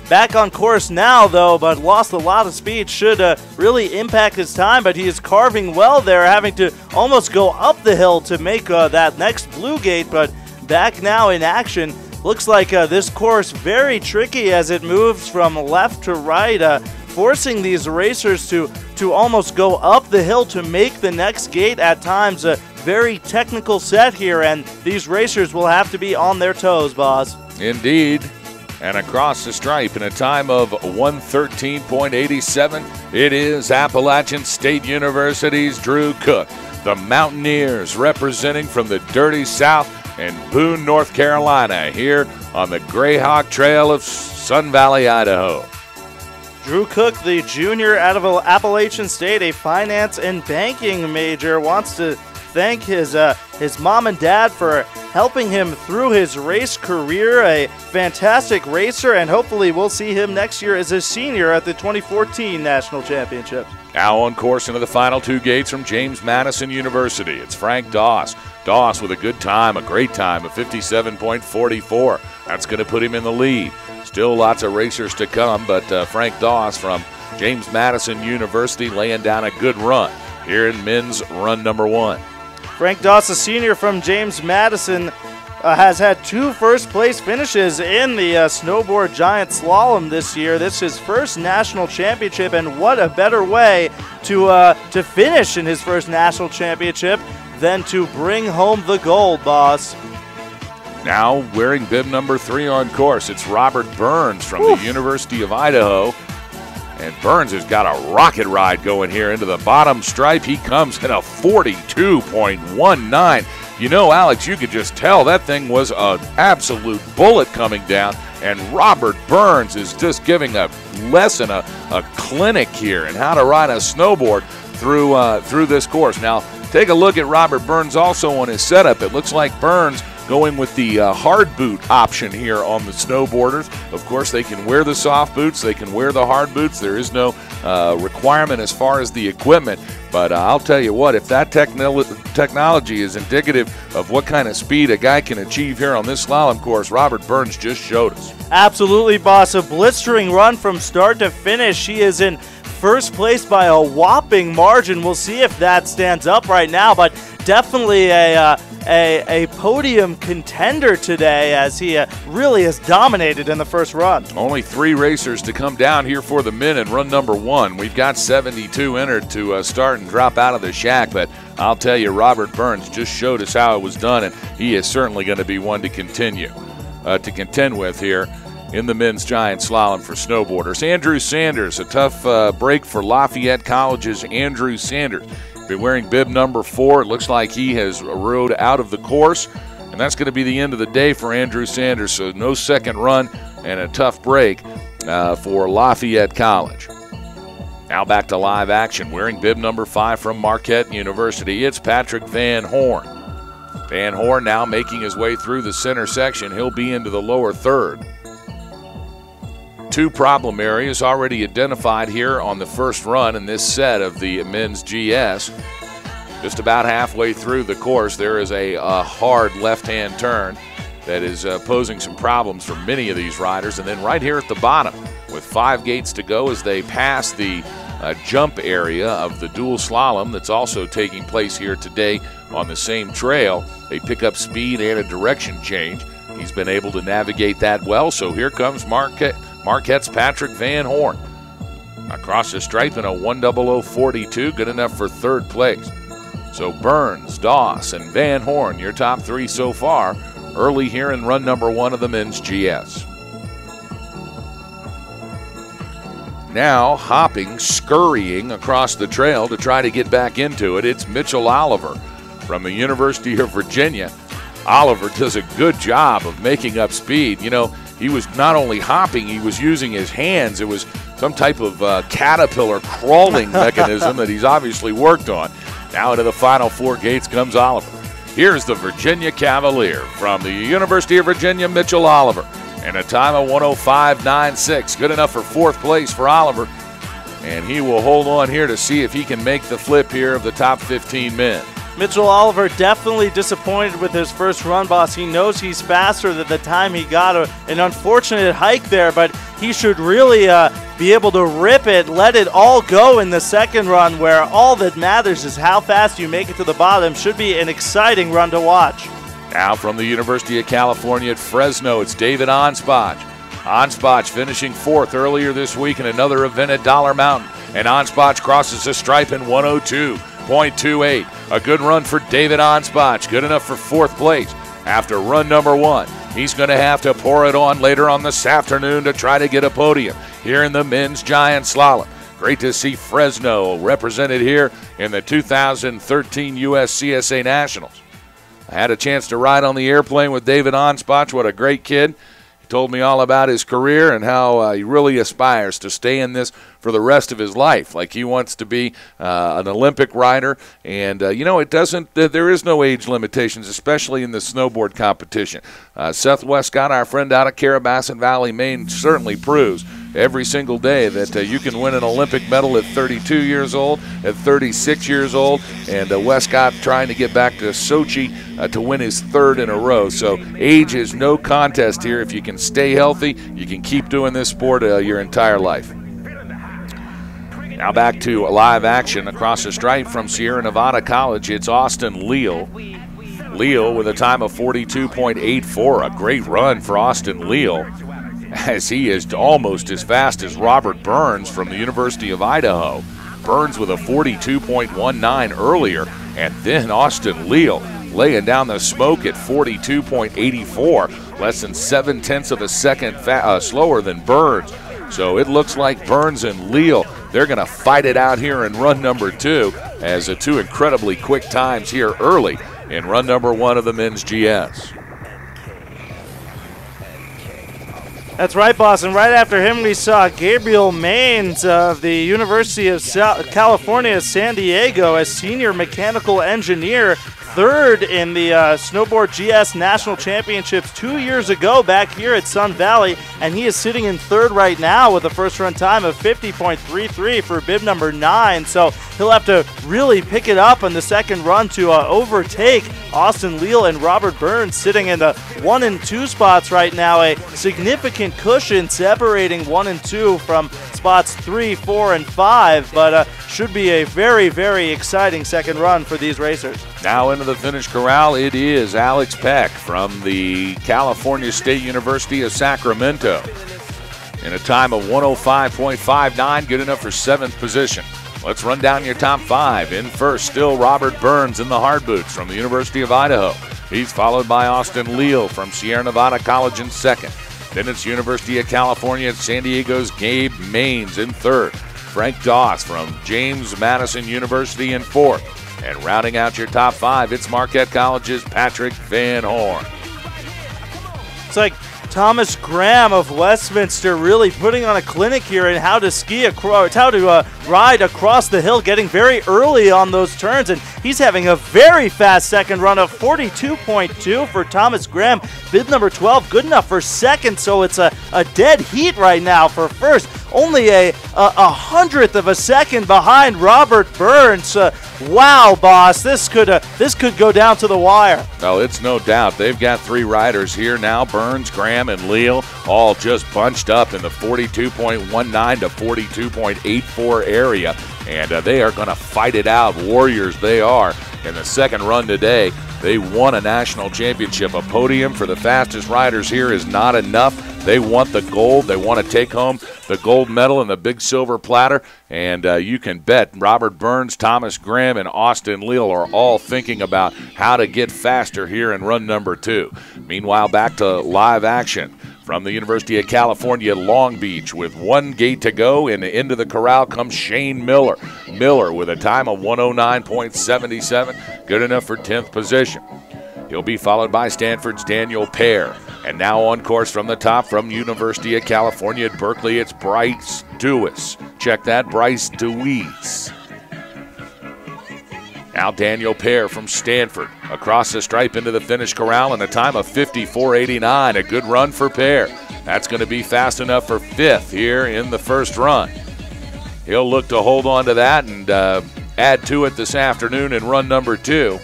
Back on course now, though, but lost a lot of speed. Should really impact his time, but he is carving well there, having to almost go up the hill to make that next blue gate, but back now in action. Looks like this course very tricky as it moves from left to right, forcing these racers to almost go up the hill to make the next gate at times. A very technical set here, and these racers will have to be on their toes, boss. Indeed. And across the stripe in a time of 1:13.87, it is Appalachian State University's Drew Cook. The Mountaineers representing from the Dirty South and Boone, North Carolina, here on the Greyhawk Trail of Sun Valley, Idaho. Drew Cook, the junior out of Appalachian State, a finance and banking major, wants to thank his mom and dad for helping him through his race career. A fantastic racer, and hopefully we'll see him next year as a senior at the 2014 National Championships. Now on course into the final 2 gates from James Madison University. It's Frank Doss. Doss with a good time, a great time of 57.44. That's going to put him in the lead. Still lots of racers to come, but Frank Doss from James Madison University laying down a good run here in men's run number 1. Frank Doss, a senior from James Madison, has had 2 first-place finishes in the Snowboard Giant Slalom this year. This is his first national championship, and what a better way to finish in his first national championship than to bring home the gold, boss. Now wearing bib number 3 on course, it's Robert Burns from the University of Idaho. And Burns has got a rocket ride going here into the bottom stripe. He comes in a 42.19. You know, Alex, you could just tell that thing was an absolute bullet coming down. And Robert Burns is just giving a lesson, a clinic here in how to ride a snowboard through this course. Now, take a look at Robert Burns also on his setup. It looks like Burns going with the hard boot option here on the snowboarders. Of course, they can wear the soft boots, they can wear the hard boots. There is no requirement as far as the equipment. But I'll tell you what, if that technology is indicative of what kind of speed a guy can achieve here on this slalom course, Robert Burns just showed us. Absolutely, boss. A blistering run from start to finish. He is in first place by a whopping margin. We'll see if that stands up right now, but definitely a podium contender today as he really has dominated in the first run. Only 3 racers to come down here for the men in run number 1. We've got 72 entered to start and drop out of the shack, but I'll tell you, Robert Burns just showed us how it was done, and he is certainly going to be one to contend with here in the men's giant slalom for snowboarders. Andrew Sanders, a tough break for Lafayette College's Andrew Sanders. Been wearing bib number 4. It looks like he has rode out of the course, and that's going to be the end of the day for Andrew Sanders. So no second run and a tough break for Lafayette College. Now back to live action. Wearing bib number 5 from Marquette University, it's Patrick Van Horn. Van Horn now making his way through the center section. He'll be into the lower third. 2 problem areas already identified here on the first run in this set of the men's GS. Just about halfway through the course, there is a hard left-hand turn that is posing some problems for many of these riders. And then right here at the bottom, with 5 gates to go as they pass the jump area of the dual slalom that's also taking place here today on the same trail, they pick up speed and a direction change. He's been able to navigate that well, so here comes Marquette's Patrick Van Horn. Across the stripe in a 1:00:42, good enough for 3rd place. So Burns, Doss, and Van Horn, your top 3 so far, early here in run number 1 of the men's GS. Now hopping, scurrying across the trail to try to get back into it, it's Mitchell Oliver from the University of Virginia. Oliver does a good job of making up speed. You know, he was not only hopping, he was using his hands. It was some type of caterpillar crawling mechanism that he's obviously worked on. Now into the final 4 gates comes Oliver. Here's the Virginia Cavalier from the University of Virginia, Mitchell Oliver, and a time of 1:05.96. Good enough for 4th place for Oliver, and he will hold on here to see if he can make the flip here of the top 15 men. Mitchell Oliver definitely disappointed with his first run, boss. He knows he's faster than the time he got. An unfortunate hike there, but he should really be able to rip it, let it all go in the second run, where all that matters is how fast you make it to the bottom. Should be an exciting run to watch. Now from the University of California at Fresno, it's David Anspach. Anspach finishing 4th earlier this week in another event at Dollar Mountain, and Anspach crosses the stripe in 1:02.28. A good run for David Anspach, good enough for 4th place after run number 1. He's going to have to pour it on later on this afternoon to try to get a podium here in the men's giant slalom. Great to see Fresno represented here in the 2013 USCSA Nationals. I had a chance to ride on the airplane with David Anspach. What a great kid. Told me all about his career and how he really aspires to stay in this for the rest of his life. Like he wants to be an Olympic rider, and you know, it doesn't. There is no age limitations, especially in the snowboard competition. Seth Westcott, our friend out of Carabasset Valley, Maine, certainly proves every single day that you can win an Olympic medal at 32 years old, at 36 years old, and Westcott trying to get back to Sochi to win his 3rd in a row. So age is no contest here. If you can stay healthy, you can keep doing this sport your entire life. Now back to live action across the stripe from Sierra Nevada College. It's Austin Leal. Leal with a time of 42.84. A great run for Austin Leal, as he is almost as fast as Robert Burns from the University of Idaho. Burns with a 42.19 earlier, and then Austin Leal laying down the smoke at 42.84, less than 0.7 of a second slower than Burns. So it looks like Burns and Leal, they're going to fight it out here in run number 2, as the 2 incredibly quick times here early in run number 1 of the men's GS. That's right, boss. And right after him, we saw Gabriel Maines of the University of California, San Diego, as senior mechanical engineer, 3rd in the Snowboard GS National Championships 2 years ago back here at Sun Valley, and he is sitting in 3rd right now with a first run time of 50.33 for bib number 9. So he'll have to really pick it up in the second run to overtake Austin Leal and Robert Burns, sitting in the 1 and 2 spots right now. A significant cushion separating 1 and 2 from spots 3, 4, and 5, but should be a very, very exciting second run for these racers. Now into the finish corral, it is Alex Peck from the California State University of Sacramento in a time of 1:05.59, good enough for 7th position. Let's run down your top 5. In first, still Robert Burns in the hard boots from the University of Idaho. He's followed by Austin Leal from Sierra Nevada College in 2nd. Then it's University of California at San Diego's Gabe Maines in 3rd. Frank Doss from James Madison University in 4th. And rounding out your top 5, it's Marquette College's Patrick Van Horn. It's like Thomas Graham of Westminster really putting on a clinic here in how to ride across the hill, getting very early on those turns, and he's having a very fast second run of 42.2 for Thomas Graham. Bib number 12, good enough for second, so it's a dead heat right now for first. Only a hundredth of a second behind Robert Burns. Wow, boss, this could go down to the wire. Well, it's no doubt. They've got three riders here now, Burns, Graham, and Leal, all just bunched up in the 42.19 to 42.84 area, and they are going to fight it out. Warriors they are. In the second run today, they won a national championship. A podium for the fastest riders here is not enough. They want the gold. They want to take home the gold medal and the big silver platter. And you can bet Robert Burns, Thomas Graham, and Austin Leal are all thinking about how to get faster here in run number 2. Meanwhile, back to live action from the University of California, Long Beach, with one gate to go, and into the corral comes Shane Miller. Miller with a time of 109.77, good enough for 10th position. He'll be followed by Stanford's Daniel Pear. And now on course from the top from University of California at Berkeley, it's Bryce Dewis. Check that, Bryce Dewis. Now Daniel Pear from Stanford across the stripe into the finish corral in a time of 54.89. A good run for Pear. That's going to be fast enough for 5th here in the first run. He'll look to hold on to that and add to it this afternoon in run number 2.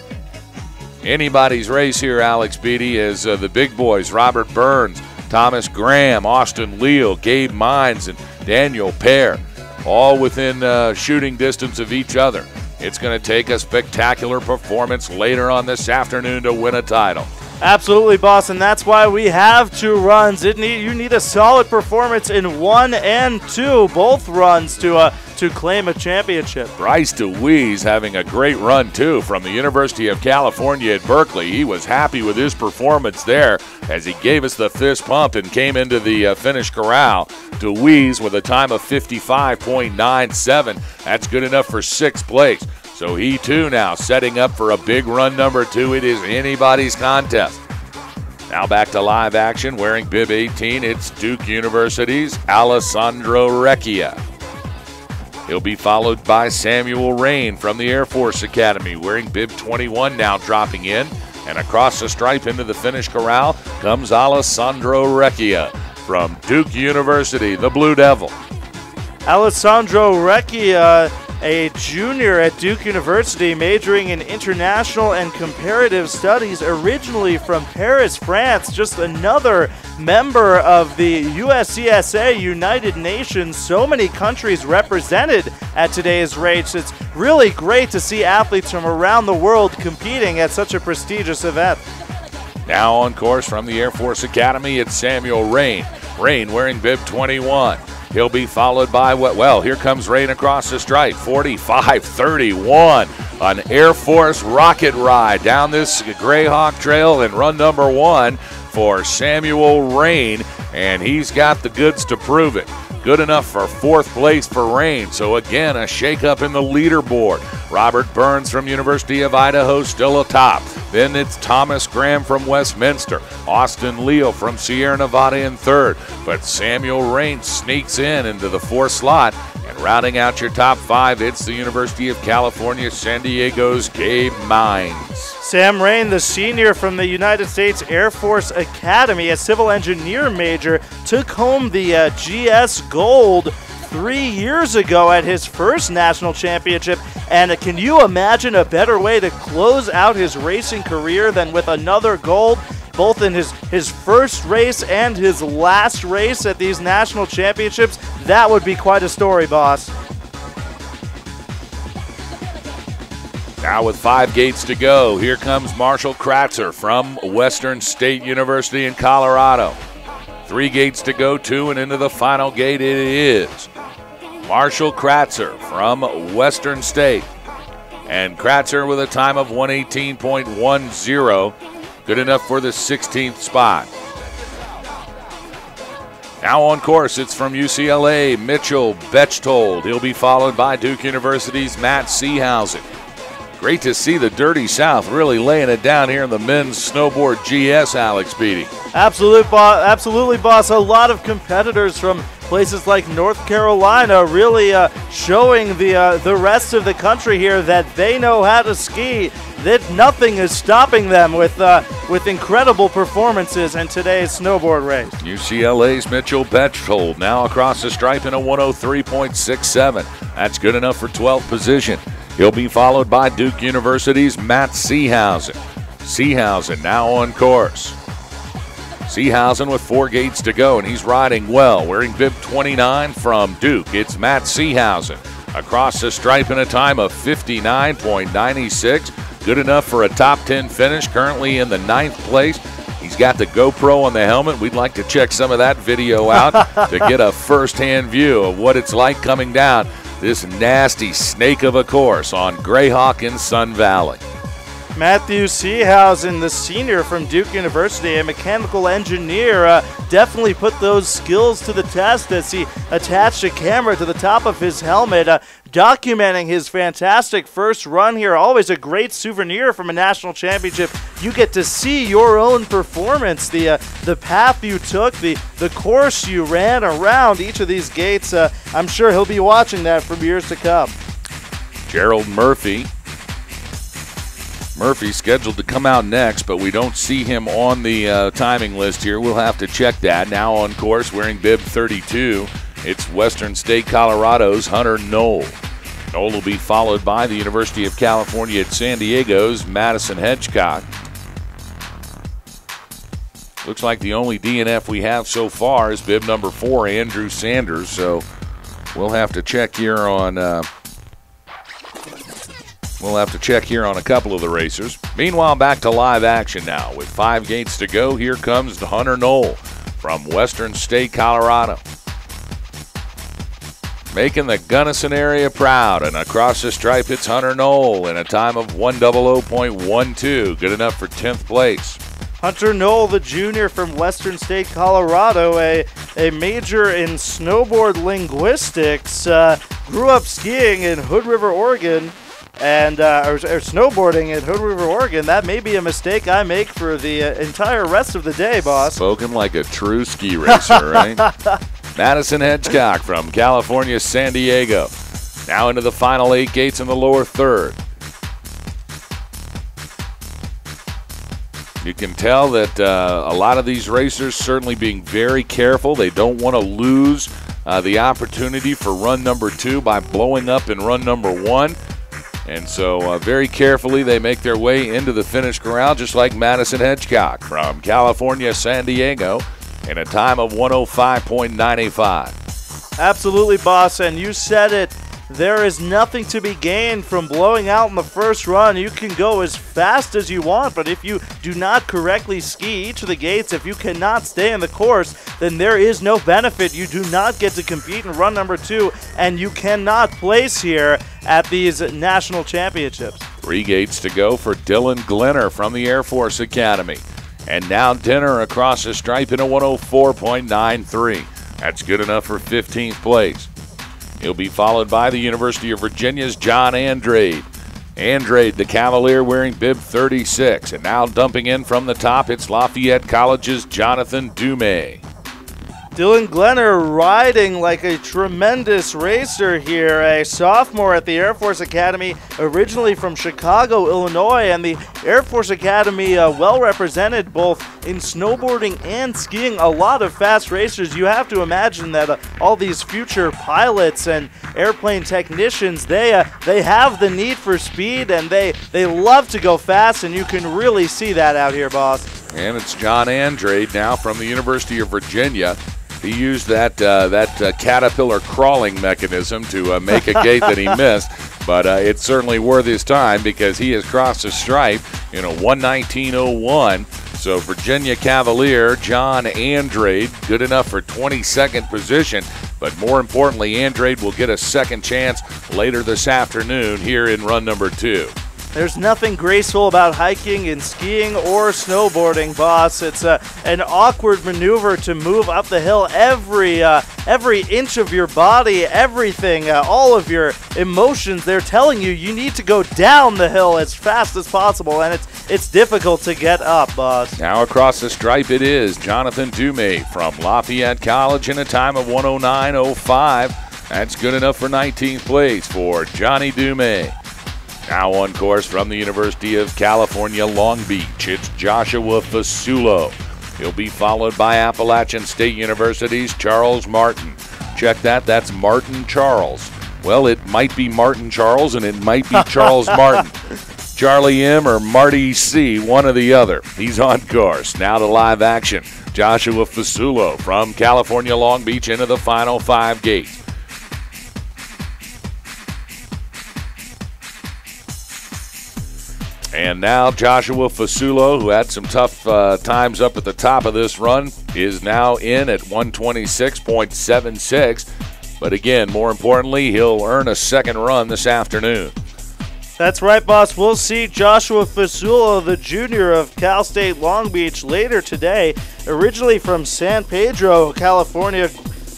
Anybody's race here, Alex Beatty, is the big boys, Robert Burns, Thomas Graham, Austin Leal, Gabe Mines, and Daniel Pear, all within shooting distance of each other. It's going to take a spectacular performance later on this afternoon to win a title. Absolutely, boss, and that's why we have 2 runs. You need a solid performance in 1 and 2, both runs to claim a championship. Bryce DeWeese having a great run, too, from the University of California at Berkeley. He was happy with his performance there as he gave us the fist pump and came into the finish corral. DeWeese with a time of 55.97. That's good enough for 6th place. So he, too, now setting up for a big run number 2. It is anybody's contest. Now back to live action, wearing bib 18, it's Duke University's Alessandro Recchia. He'll be followed by Samuel Rain from the Air Force Academy, wearing bib 21, now dropping in. And across the stripe into the finish corral comes Alessandro Recchia from Duke University, the Blue Devil. Alessandro Recchia, a junior at Duke University, majoring in international and comparative studies, originally from Paris, France. Just another member of the USCSA, United Nations. So many countries represented at today's race. It's really great to see athletes from around the world competing at such a prestigious event. Now on course from the Air Force Academy, it's Samuel Rain. Rain wearing bib 21. He'll be followed by here comes Rain across the stripe, 45.31. An Air Force rocket ride down this Greyhawk Trail in run number 1 for Samuel Rain, and he's got the goods to prove it. Good enough for 4th place for Rain. So again, a shakeup in the leaderboard. Robert Burns from University of Idaho still atop. Then it's Thomas Graham from Westminster. Austin Leal from Sierra Nevada in 3rd. But Samuel Rain sneaks into the 4th slot. And rounding out your top 5, it's the University of California, San Diego's Gabe Mines. Sam Rain, the senior from the United States Air Force Academy, a civil engineer major, took home the GS Gold 3 years ago at his first national championship. And can you imagine a better way to close out his racing career than with another gold, both in his first race and his last race at these national championships? That would be quite a story, boss. Now with 5 gates to go, here comes Marshall Kratzer from Western State University in Colorado. 3 gates to go, 2, and into the final gate it is. Marshall Kratzer from Western State. And Kratzer with a time of 118.10, good enough for the 16th spot. Now on course, it's from UCLA, Mitchell Bechtold. He'll be followed by Duke University's Matt Seehausen. Great to see the Dirty South really laying it down here in the men's snowboard GS, Alex Beatty. Absolutely, boss. A lot of competitors from places like North Carolina really showing the rest of the country here that they know how to ski, that nothing is stopping them with incredible performances in today's snowboard race. UCLA's Mitchell Betchtold now across the stripe in a 103.67. That's good enough for 12th position. He'll be followed by Duke University's Matt Seehausen. Seehausen now on course. Seehausen with 4 gates to go, and he's riding well. Wearing bib 29 from Duke, it's Matt Seehausen. Across the stripe in a time of 59.96. Good enough for a top 10 finish, currently in the 9th place. He's got the GoPro on the helmet. We'd like to check some of that video out to get a first-hand view of what it's like coming down this nasty snake of a course on Greyhawk in Sun Valley. Matthew Seehausen, the senior from Duke University, a mechanical engineer, definitely put those skills to the test as he attached a camera to the top of his helmet, documenting his fantastic first run here. Always a great souvenir from a national championship. You get to see your own performance, the path you took, the course you ran around each of these gates. I'm sure he'll be watching that for years to come. Gerald Murphy's scheduled to come out next, but we don't see him on the timing list here. We'll have to check that. Now on course, wearing bib 32, it's Western State Colorado's Hunter Knoll. Knoll will be followed by the University of California at San Diego's Madison Hedgecock. Looks like the only DNF we have so far is bib number 4, Andrew Sanders. So we'll have to check here on a couple of the racers. Meanwhile, back to live action now. With 5 gates to go, here comes the Hunter Knoll from Western State, Colorado. Making the Gunnison area proud, and across the stripe it's Hunter Knoll in a time of 100.12, good enough for 10th place. Hunter Knoll, the junior from Western State, Colorado, a major in snowboard linguistics, grew up skiing in Hood River, Oregon, and or snowboarding in Hood River, Oregon. That may be a mistake I make for the entire rest of the day, boss. Spoken like a true ski racer, right? Madison Hedgecock from California, San Diego. Now into the final 8 gates in the lower third. You can tell that a lot of these racers certainly being very careful. They don't want to lose the opportunity for run number 2 by blowing up in run number 1. And so very carefully they make their way into the finish corral, just like Madison Hedgecock from California, San Diego, in a time of 105.95. Absolutely, boss, and you said it. There is nothing to be gained from blowing out in the first run. You can go as fast as you want, but if you do not correctly ski each of the gates, if you cannot stay in the course, then there is no benefit. You do not get to compete in run number 2, and you cannot place here at these national championships. 3 gates to go for Dylan Glenner from the Air Force Academy. And now Dinner across the stripe in a 104.93. That's good enough for 15th place. He'll be followed by the University of Virginia's John Andrade. Andrade, the Cavalier, wearing bib 36. And now dumping in from the top, it's Lafayette College's Jonathan Dumais. Dylan Glenner riding like a tremendous racer here, a sophomore at the Air Force Academy, originally from Chicago, Illinois, and the Air Force Academy well represented both in snowboarding and skiing. A lot of fast racers. You have to imagine that all these future pilots and airplane technicians, they have the need for speed, and they love to go fast, and you can really see that out here, boss. And it's John Andrade now from the University of Virginia. He used that caterpillar crawling mechanism to make a gate that he missed, but it's certainly worth his time because he has crossed the stripe in a 119.01. So Virginia Cavalier, John Andrade, good enough for 22nd position, but more importantly, Andrade will get a second chance later this afternoon here in run number 2. There's nothing graceful about hiking and skiing or snowboarding, boss. It's an awkward maneuver to move up the hill. Every inch of your body, everything, all of your emotions, they're telling you need to go down the hill as fast as possible, and it's difficult to get up, boss. Now across the stripe it is Jonathan Dumais from Lafayette College in a time of 109.05. That's good enough for 19th place for Johnny Dumais. Now on course from the University of California, Long Beach, it's Joshua Fasulo. He'll be followed by Appalachian State University's Charles Martin. Check that, that's Martin Charles. Well, it might be Martin Charles and it might be Charles Martin. Charlie M or Marty C, one or the other. He's on course. Now to live action. Joshua Fasulo from California, Long Beach into the final 5 gates. And now Joshua Fasulo, who had some tough times up at the top of this run, is now in at 126.76. But again, more importantly, he'll earn a second run this afternoon. That's right, boss. We'll see Joshua Fasulo, the junior of Cal State Long Beach, later today. Originally from San Pedro, California.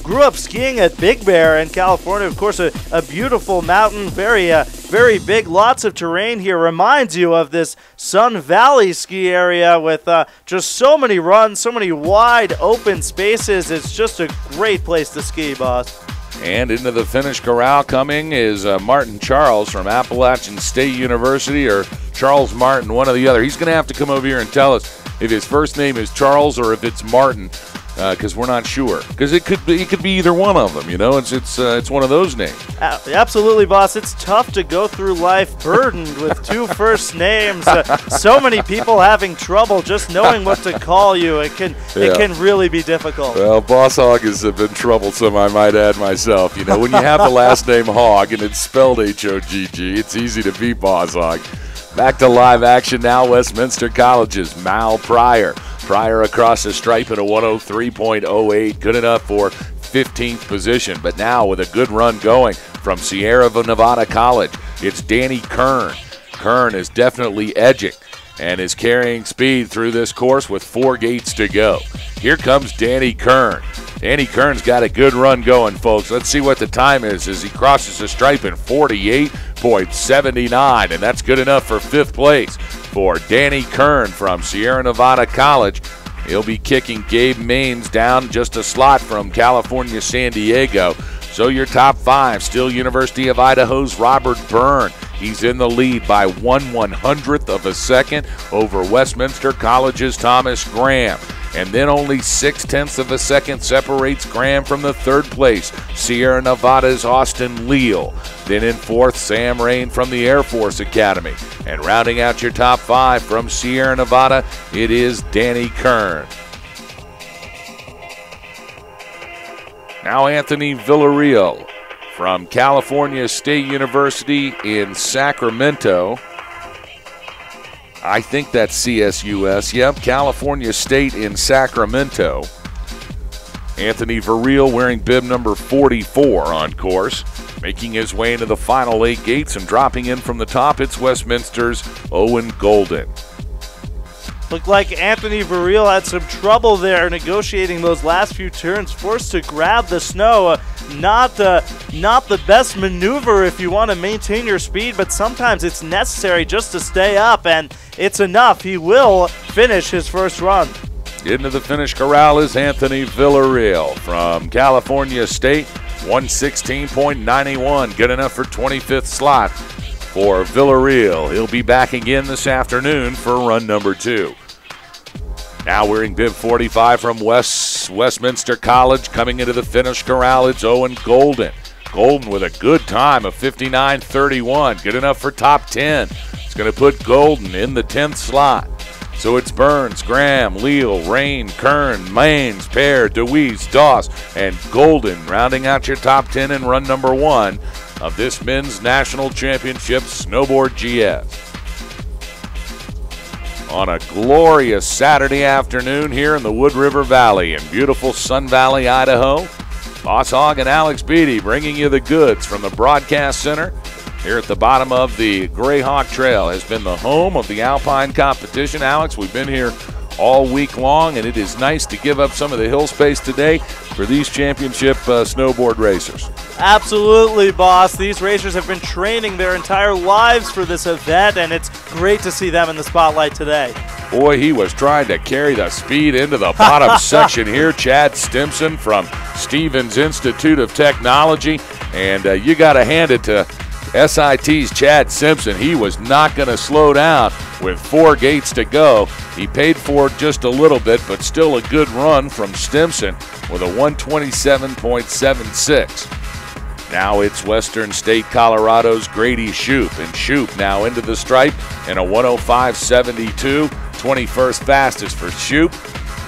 Grew up skiing at Big Bear in California. Of course, a beautiful mountain, very big, lots of terrain here. Reminds you of this Sun Valley ski area with just so many runs, so many wide open spaces. It's just a great place to ski, boss. And into the finish corral coming is Martin Charles from Appalachian State University, or Charles Martin, one or the other. He's going to have to come over here and tell us if his first name is Charles or if it's Martin, because we're not sure. Because it could be either one of them. You know, it's one of those names. Absolutely, boss. It's tough to go through life burdened with 2 first names. So many people having trouble just knowing what to call you. It can really be difficult. Well, Boss Hogg has been troublesome, I might add myself. You know, when you have the last name Hogg and it's spelled H-O-G-G, it's easy to beat Boss Hogg. Back to live action now. Westminster College's Mal Pryor. Pryor across the stripe at a 103.08, good enough for 15th position. But now with a good run going from Sierra Nevada College, it's Danny Kern. Kern is definitely edging and is carrying speed through this course with 4 gates to go. Here comes Danny Kern. Danny Kern's got a good run going, folks. Let's see what the time is as he crosses the stripe in 48.79, and that's good enough for 5th place for Danny Kern from Sierra Nevada College. He'll be kicking Gabe Maines down just a slot from California, San Diego. So your top 5, still University of Idaho's Robert Byrne. He's in the lead by 1/100th of a second over Westminster College's Thomas Graham. And then only 0.6 of a second separates Graham from the 3rd place, Sierra Nevada's Austin Leal. Then in 4th, Sam Rain from the Air Force Academy. And rounding out your top 5 from Sierra Nevada, it is Danny Kern. Now Anthony Villarreal from California State University in Sacramento. I think that's CSUS. Yep, California State in Sacramento. Anthony Villarreal wearing bib number 44 on course. Making his way into the final 8 gates and dropping in from the top, it's Westminster's Owen Golden. Looked like Anthony Villarreal had some trouble there negotiating those last few turns, forced to grab the snow. Not the best maneuver if you want to maintain your speed, but sometimes it's necessary just to stay up, and it's enough. He will finish his first run. Into the finish corral is Anthony Villarreal from California State, 116.91, good enough for 25th slot for Villarreal. He'll be back again this afternoon for run number 2. Now wearing bib 45 from Westminster College, coming into the finish corral, it's Owen Golden. Golden with a good time of 59.31, good enough for top 10. It's going to put Golden in the 10th slot. So it's Burns, Graham, Leal, Rain, Kern, Maines, Pear, DeWeese, Doss, and Golden rounding out your top 10 in run number 1 of this men's national championship Snowboard GS. On a glorious Saturday afternoon here in the Wood River Valley in beautiful Sun Valley, Idaho, Boss Hogg and Alex Beatty bringing you the goods from the broadcast center here at the bottom of the Greyhawk Trail has been the home of the Alpine competition. Alex, we've been here all week long, and it is nice to give up some of the hill space today for these championship snowboard racers. Absolutely, boss. These racers have been training their entire lives for this event, and it's great to see them in the spotlight today. Boy, he was trying to carry the speed into the bottom section here. Chad Stimson from Stevens Institute of Technology, and you got to hand it to SIT's Chad Simpson. He was not going to slow down with 4 gates to go. He paid for it just a little bit, but still a good run from Stimson with a 127.76. Now it's Western State Colorado's Grady Shoup, and Shoup now into the stripe in a 105.72, 21st fastest for Shoup.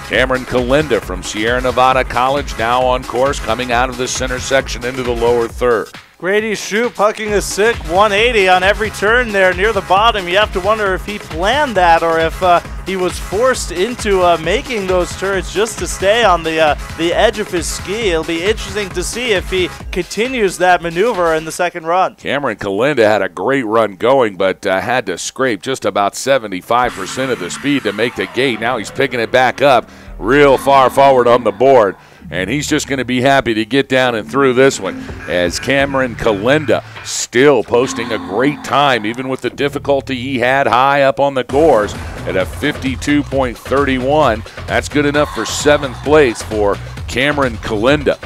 Cameron Kalinda from Sierra Nevada College now on course, coming out of the center section into the lower third. Grady Shoup hucking a sick 180 on every turn there near the bottom. You have to wonder if he planned that or if he was forced into making those turns just to stay on the edge of his ski. It'll be interesting to see if he continues that maneuver in the second run. Cameron Kalinda had a great run going, but had to scrape just about 75% of the speed to make the gate. Now he's picking it back up real far forward on the board, and he's just going to be happy to get down and through this one, as Cameron Kalinda still posting a great time, even with the difficulty he had high up on the course at a 52.31. That's good enough for 7th place for Cameron Kalinda.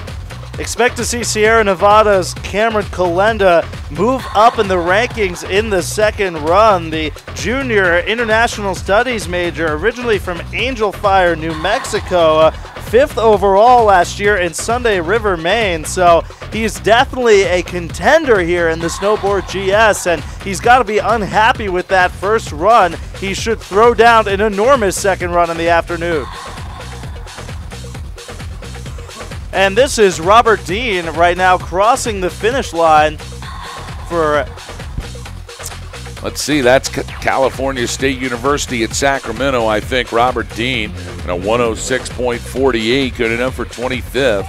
Expect to see Sierra Nevada's Cameron Kalinda move up in the rankings in the second run. The junior international studies major, originally from Angel Fire, New Mexico, 5th overall last year in Sunday River, Maine. So he's definitely a contender here in the Snowboard GS, and he's got to be unhappy with that first run. He should throw down an enormous second run in the afternoon. And this is Robert Dean right now crossing the finish line for... Let's see, that's California State University at Sacramento, I think. Robert Dean in a 106.48, good enough for 25th.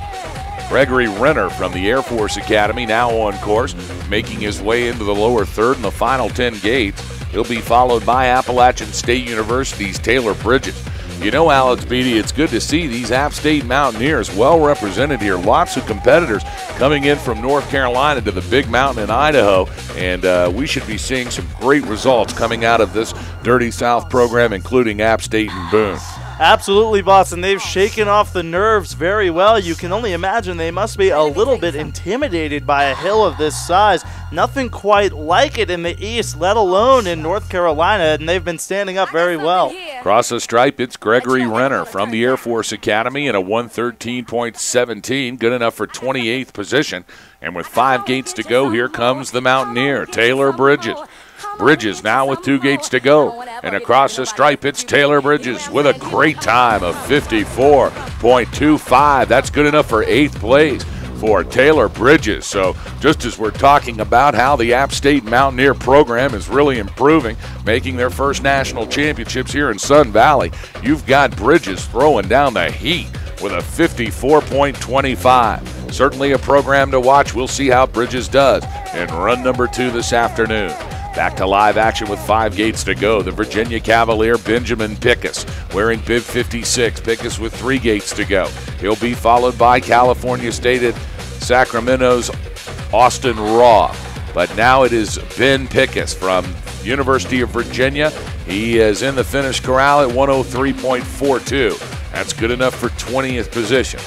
Gregory Renner from the Air Force Academy now on course, making his way into the lower third in the final 10 gates. He'll be followed by Appalachian State University's Taylor Bridges. You know, Alex Beatty, it's good to see these App State Mountaineers well represented here. Lots of competitors coming in from North Carolina to the Big Mountain in Idaho, and we should be seeing some great results coming out of this Dirty South program, including App State and Boone. Absolutely, boss, and they've shaken off the nerves very well. You can only imagine they must be a little bit intimidated by a hill of this size. Nothing quite like it in the East, let alone in North Carolina, and they've been standing up very well. Across the stripe, it's Gregory Renner from the Air Force Academy in a 113.17, good enough for 28th position. And with 5 gates to go, here comes the Mountaineer, Taylor Bridges. Bridges now with 2 gates to go. And across the stripe, it's Taylor Bridges with a great time of 54.25. That's good enough for 8th place for Taylor Bridges. So just as we're talking about how the App State Mountaineer program is really improving, making their first national championships here in Sun Valley, you've got Bridges throwing down the heat with a 54.25. Certainly a program to watch. We'll see how Bridges does in run number 2 this afternoon. Back to live action with 5 gates to go. The Virginia Cavalier, Benjamin Pickus, wearing bib 56. Pickus with 3 gates to go. He'll be followed by California State at Sacramento's Austin Raw. But now it is Ben Pickus from University of Virginia. He is in the finish corral at 103.42. That's good enough for 20th position.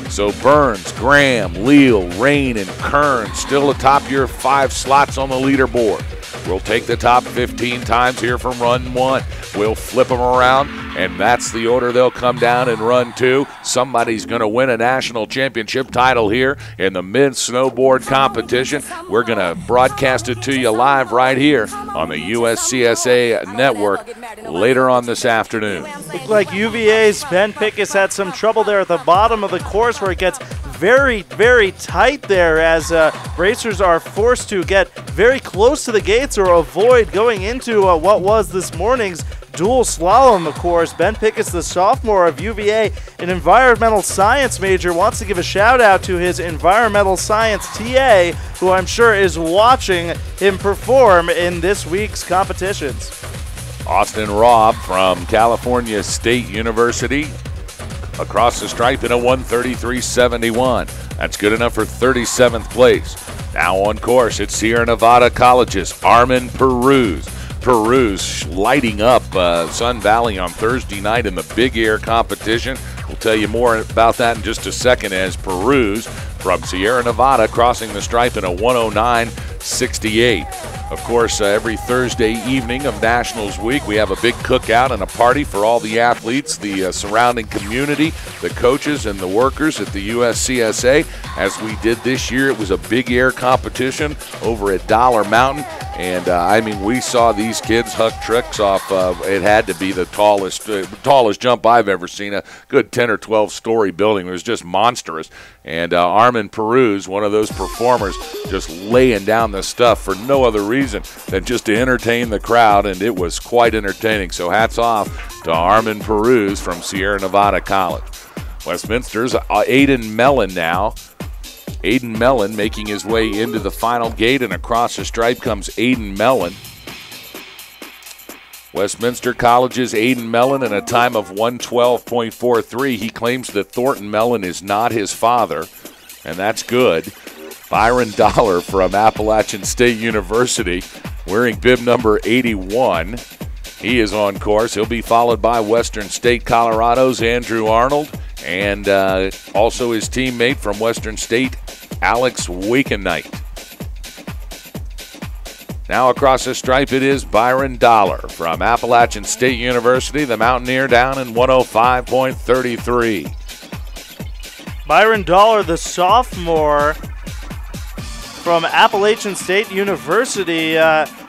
So Burns, Graham, Leal, Rain, and Kern still atop your 5 slots on the leaderboard. We'll take the top 15 times here from run 1. We'll flip them around, and that's the order they'll come down in run 2. Somebody's going to win a national championship title here in the men's snowboard competition. We're going to broadcast it to you live right here on the USCSA network later on this afternoon. Looked like UVA's Ben Pickus had some trouble there at the bottom of the course where it gets very, very tight there as racers are forced to get very close to the gates or avoid going into what was this morning's dual slalom, of course. Ben Pickett's the sophomore of UVA, an environmental science major, wants to give a shout out to his environmental science TA, who I'm sure is watching him perform in this week's competitions. Austin Robb from California State University across the stripe in a 1:33.71. That's good enough for 37th place. Now on course, it's Sierra Nevada College's Armin Peruz. Peruz lighting up Sun Valley on Thursday night in the Big Air competition. We'll tell you more about that in just a second as Peruz from Sierra Nevada crossing the stripe in a 109.68. Of course, every Thursday evening of Nationals Week, we have a big cookout and a party for all the athletes, the surrounding community, the coaches, and the workers at the USCSA. As we did this year, it was a big air competition over at Dollar Mountain. And, I mean, we saw these kids huck tricks off. It had to be the tallest jump I've ever seen, a good 10 or 12-story building. It was just monstrous. And Armin Peruz, one of those performers, just laying down the stuff for no other reason than just to entertain the crowd, and it was quite entertaining. So hats off to Armin Peruz from Sierra Nevada College. Westminster's Aiden Mellon now. Aiden Mellon making his way into the final gate, and across the stripe comes Aiden Mellon. Westminster College's Aiden Mellon in a time of 1:12.43. He claims that Thornton Mellon is not his father, and that's good. Byron Dollar from Appalachian State University wearing bib number 81. He is on course. He'll be followed by Western State Colorado's Andrew Arnold and also his teammate from Western State, Alex Wakennight. Now across the stripe it is Byron Dollar from Appalachian State University, the Mountaineer down in 105.33. Byron Dollar, the sophomore from Appalachian State University,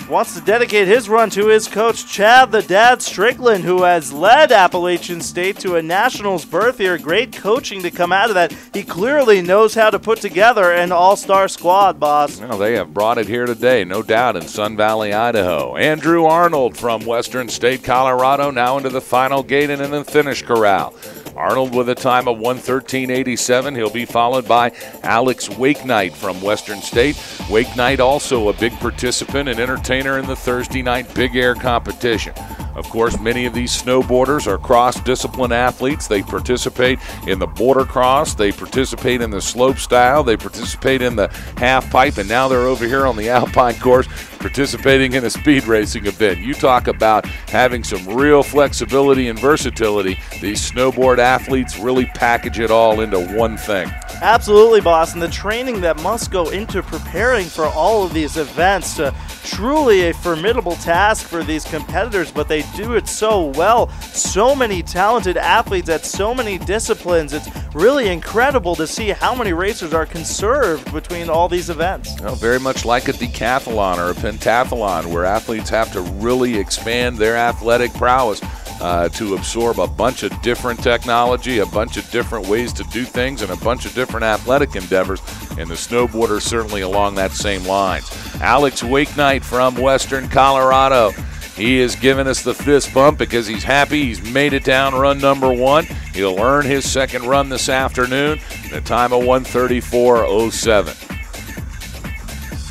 wants to dedicate his run to his coach, Chad the Dad Strickland, who has led Appalachian State to a Nationals berth here. Great coaching to come out of that. He clearly knows how to put together an all-star squad, boss. Well, they have brought it here today, no doubt, in Sun Valley, Idaho. Andrew Arnold from Western State, Colorado, now into the final gate and in the finish corral. Arnold with a time of 1:13.87. He'll be followed by Alex Wakennight from Western State. Wakennight also a big participant and entertainer in the Thursday night Big Air competition. Of course, many of these snowboarders are cross-discipline athletes. They participate in the border cross. They participate in the slope style. They participate in the half pipe. And now they're over here on the alpine course participating in a speed racing event. You talk about having some real flexibility and versatility. These snowboard athletes really package it all into one thing. Absolutely, boss. And the training that must go into preparing for all of these events. Truly a formidable task for these competitors, but they do it so well. So many talented athletes at so many disciplines. It's really incredible to see how many racers are conserved between all these events. Well, very much like a decathlon or a pentathlon, where athletes have to really expand their athletic prowess to absorb a bunch of different technology, a bunch of different ways to do things, and a bunch of different athletic endeavors, and the snowboarder certainly along that same lines. Alex Wakennight from Western Colorado. He has given us the fist bump because he's happy he's made it down run number one. He'll earn his second run this afternoon in a time of 1:34.07.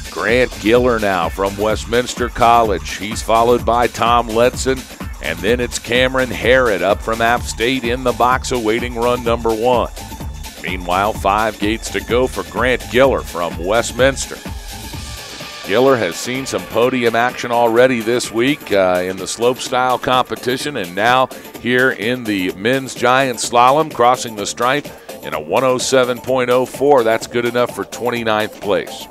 Grant Giller now from Westminster College. He's followed by Tom Letson, and then it's Cameron Harrod up from App State in the box awaiting run number one. Meanwhile, 5 gates to go for Grant Giller from Westminster. Giller has seen some podium action already this week in the slopestyle competition, and now here in the men's giant slalom, crossing the stripe in a 107.04. That's good enough for 29th place.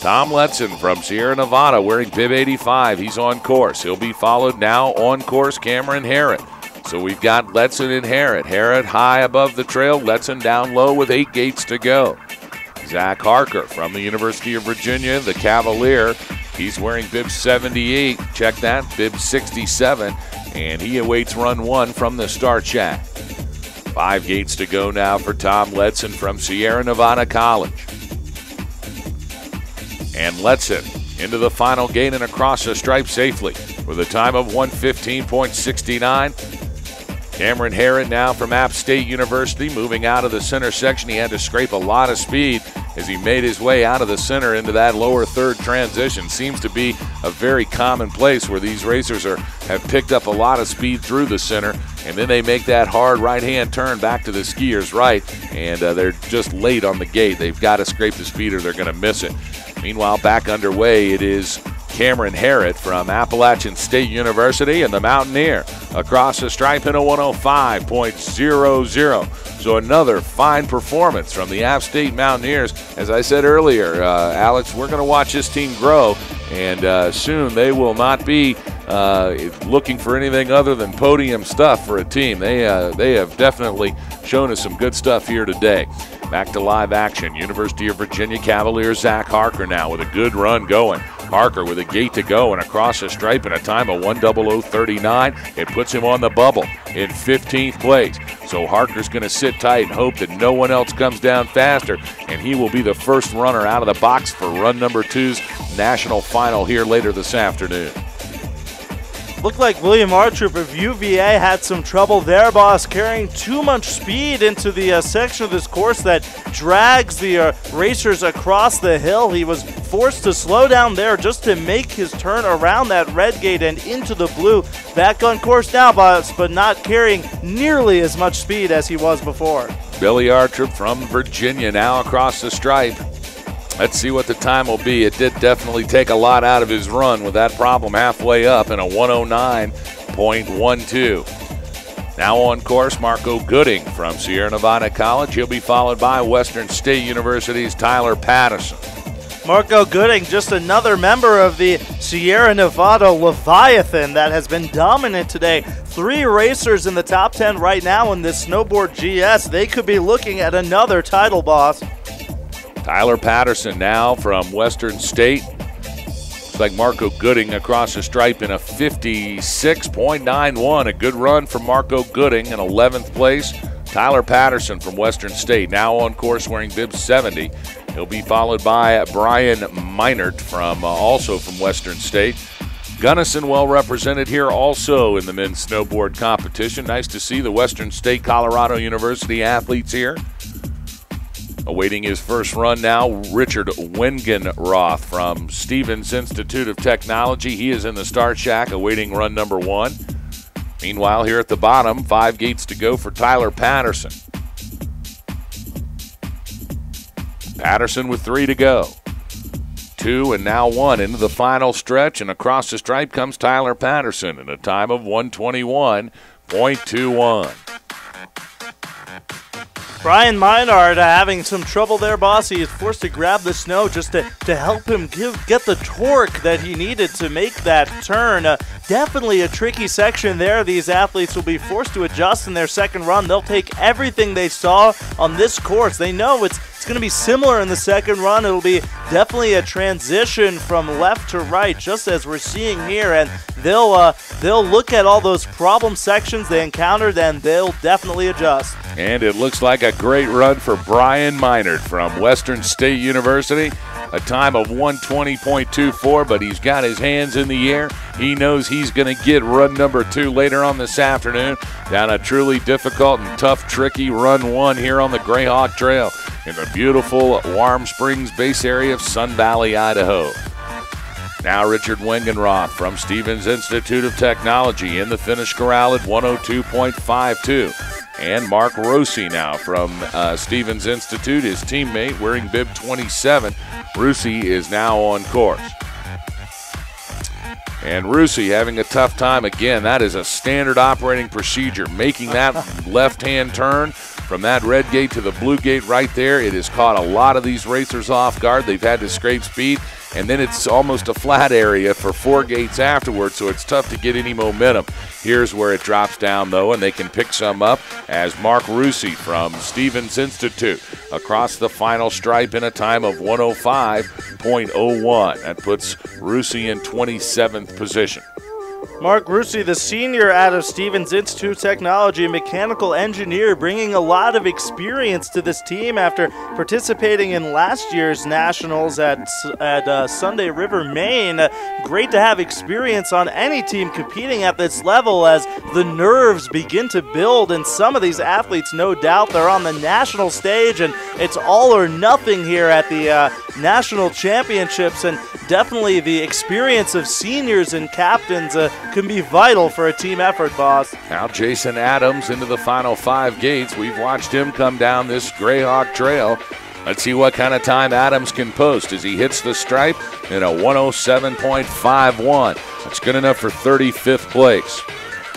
Tom Letson from Sierra Nevada wearing bib 85. He's on course. He'll be followed now on course Cameron Harrod. So we've got Letson and Harrod. Harrod high above the trail, Letson down low with 8 gates to go. Zach Harker from the University of Virginia, the Cavalier. He's wearing bib 78. Check that, bib 67. And he awaits run one from the start shack. 5 gates to go now for Tom Letson from Sierra Nevada College. And Letson into the final gate and across the stripe safely with a time of 1:15.69. Cameron Herod now from App State University moving out of the center section. He had to scrape a lot of speed as he made his way out of the center into that lower third transition. Seems to be a very common place where these racers have picked up a lot of speed through the center, and then they make that hard right-hand turn back to the skier's right, and they're just late on the gate. They've got to scrape the speed or they're going to miss it. Meanwhile, back underway, it is Cameron Herod from Appalachian State University and the Mountaineer across the stripe in a 105.00. So another fine performance from the App State Mountaineers. As I said earlier, Alex, we're going to watch this team grow, and soon they will not be looking for anything other than podium stuff for a team. They have definitely shown us some good stuff here today. Back to live action. University of Virginia Cavaliers Zach Harker now with a good run going. Harker with a gate to go and across the stripe in a time of 1:00:39. It puts him on the bubble in 15th place. So Harker's going to sit tight and hope that no one else comes down faster, and he will be the first runner out of the box for run number 2's national final here later this afternoon. Looked like William Artrup of UVA had some trouble there, boss, carrying too much speed into the section of this course that drags the racers across the hill. He was forced to slow down there just to make his turn around that red gate and into the blue. Back on course now, boss, but not carrying nearly as much speed as he was before. Billy Artrup from Virginia now across the stripe. Let's see what the time will be. It did definitely take a lot out of his run with that problem halfway up in a 1:09.12. Now on course, Marco Gooding from Sierra Nevada College. He'll be followed by Western State University's Tyler Patterson. Marco Gooding, just another member of the Sierra Nevada Leviathan that has been dominant today. 3 racers in the top 10 right now in this Snowboard GS. They could be looking at another title, boss. Tyler Patterson now from Western State. Looks like Marco Gooding across the stripe in a 56.91. A good run from Marco Gooding in 11th place. Tyler Patterson from Western State now on course wearing bib 70. He'll be followed by Brian Meinert from also from Western State. Gunnison well represented here also in the men's snowboard competition. Nice to see the Western State Colorado University athletes here. Awaiting his first run now, Richard Wengenroth from Stevens Institute of Technology. He is in the start shack awaiting run number 1. Meanwhile, here at the bottom, 5 gates to go for Tyler Patterson. Patterson with 3 to go. 2 and now 1 into the final stretch, and across the stripe comes Tyler Patterson in a time of 1:21.21. Brian Meinard having some trouble there, boss. He is forced to grab the snow just to help him get the torque that he needed to make that turn. Definitely a tricky section there. These athletes will be forced to adjust in their second run. They'll take everything they saw on this course. They know it's going to be similar in the second run. It'll be definitely a transition from left to right, just as we're seeing here, and they'll look at all those problem sections they encountered, and they'll definitely adjust. And it looks like a great run for Brian Meinert from Western State University. A time of 1:20.24, but he's got his hands in the air. He knows he's going to get run number 2 later on this afternoon down a truly difficult and tough, tricky run 1 here on the Greyhawk Trail in the beautiful Warm Springs base area of Sun Valley, Idaho. Now Richard Wengenroth from Stevens Institute of Technology in the finish corral at 102.52. And Mark Rossi now from Stevens Institute, his teammate, wearing bib 27. Rossi is now on course. And Rossi having a tough time again. That is a standard operating procedure. Making that left-hand turn from that red gate to the blue gate right there, it has caught a lot of these racers off guard. They've had to scrape speed, and then it's almost a flat area for 4 gates afterwards, so it's tough to get any momentum. Here's where it drops down, though, and they can pick some up as Mark Rossi from Stevens Institute across the final stripe in a time of 105.01. That puts Rossi in 27th position. Mark Russi, the senior out of Stevens Institute of Technology, a mechanical engineer, bringing a lot of experience to this team after participating in last year's nationals at Sunday River, Maine. Great to have experience on any team competing at this level as the nerves begin to build, and some of these athletes, no doubt, they're on the national stage, and it's all or nothing here at the national championships, and definitely the experience of seniors and captains can be vital for a team effort, boss. Now Jason Adams into the final 5 gates. We've watched him come down this Greyhawk Trail. Let's see what kind of time Adams can post as he hits the stripe in a 107.51. That's good enough for 35th place.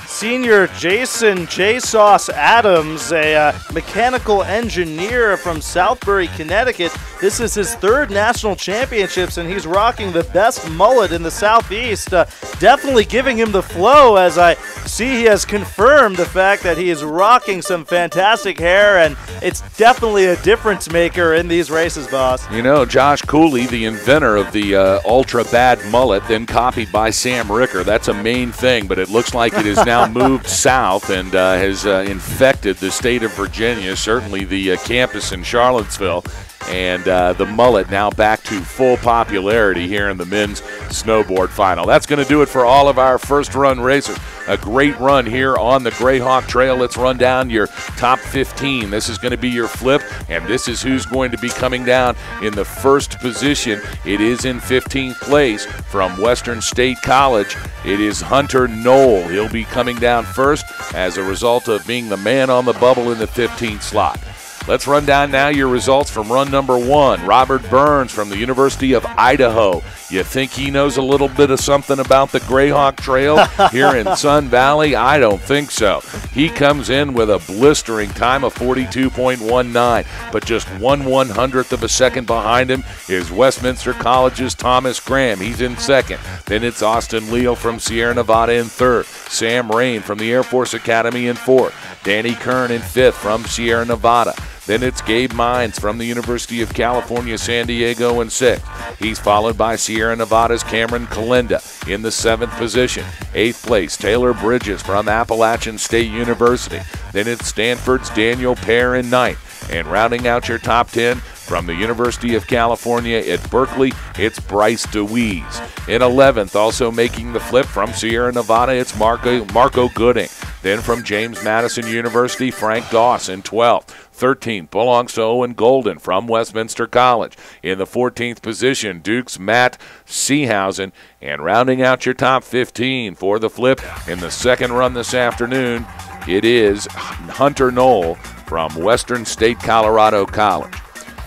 Senior Jason J. Sauce Adams, a mechanical engineer from Southbury, Connecticut. This is his 3rd national championships, and he's rocking the best mullet in the Southeast. Definitely giving him the flow, as I see he has confirmed the fact that he is rocking some fantastic hair, and it's definitely a difference maker in these races, boss. You know, Josh Cooley, the inventor of the ultra bad mullet, then copied by Sam Ricker. That's a main thing, but it looks like it is now moved south and has infected the state of Virginia, certainly the campus in Charlottesville. And the mullet now back to full popularity here in the men's snowboard final. That's going to do it for all of our first run racers. A great run here on the Greyhawk Trail. Let's run down your top 15. This is going to be your flip, and this is who's going to be coming down in the first position. It is in 15th place from Western State College. It is Hunter Knoll. He'll be coming down first as a result of being the man on the bubble in the 15th slot. Let's run down now your results from run number 1. Robert Burns from the University of Idaho. You think he knows a little bit of something about the Greyhawk Trail here in Sun Valley? I don't think so. He comes in with a blistering time of 42.19, but just 1/100th of a second behind him is Westminster College's Thomas Graham. He's in 2nd. Then it's Austin Leal from Sierra Nevada in 3rd. Sam Rain from the Air Force Academy in 4th. Danny Kern in 5th from Sierra Nevada. Then it's Gabe Mines from the University of California, San Diego in 6th. He's followed by Sierra Nevada's Cameron Kalinda in the 7th position. 8th place, Taylor Bridges from Appalachian State University. Then it's Stanford's Daniel Pear in 9th. And rounding out your top 10, from the University of California at Berkeley, it's Bryce DeWeese. In 11th, also making the flip from Sierra Nevada, it's Marco Gooding. Then from James Madison University, Frank Doss in 12th. 13th belongs to Owen Golden from Westminster College. In the 14th position, Duke's Matt Seehausen. And rounding out your top 15 for the flip in the second run this afternoon, it is Hunter Knoll from Western State Colorado College.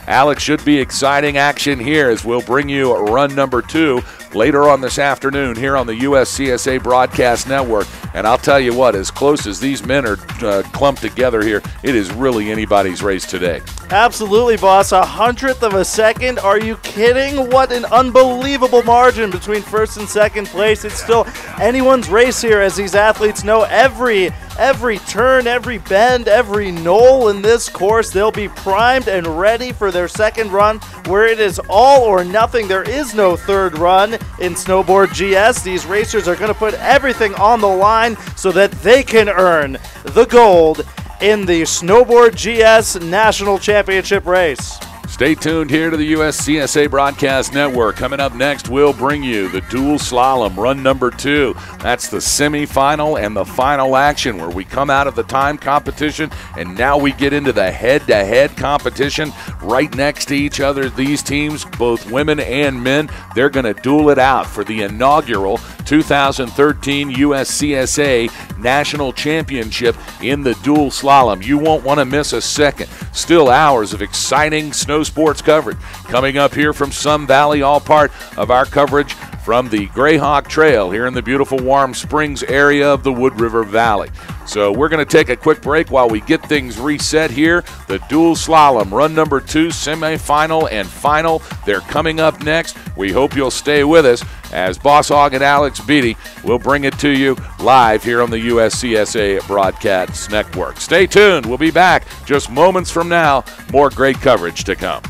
Alex, should be exciting action here as we'll bring you run number 2 later on this afternoon here on the USCSA Broadcast Network. And I'll tell you what, as close as these men are clumped together here, it is really anybody's race today. Absolutely, boss. 100th of a second. Are you kidding? What an unbelievable margin between 1st and 2nd place. It's still anyone's race here, as these athletes know every turn, every bend, every knoll in this course. They'll be primed and ready for their second run, where it is all or nothing. There is no third run in Snowboard GS. These racers are going to put everything on the line so that they can earn the gold in the Snowboard GS National Championship race. Stay tuned here to the USCSA Broadcast Network. Coming up next, we'll bring you the dual slalom run number 2. That's the semifinal and the final action, where we come out of the time competition and now we get into the head-to-head competition right next to each other. These teams, both women and men, they're going to duel it out for the inaugural 2013 USCSA National Championship in the dual slalom. You won't want to miss a second. Still hours of exciting snow sports coverage coming up here from Sun Valley, all part of our coverage from the Greyhawk Trail here in the beautiful Warm Springs area of the Wood River Valley. So we're going to take a quick break while we get things reset here. The dual slalom run number 2, semifinal and final, they're coming up next. We hope you'll stay with us as Boss Hogg and Alex Beatty will bring it to you live here on the USCSA Broadcast Network. Stay tuned. We'll be back just moments from now. More great coverage to come.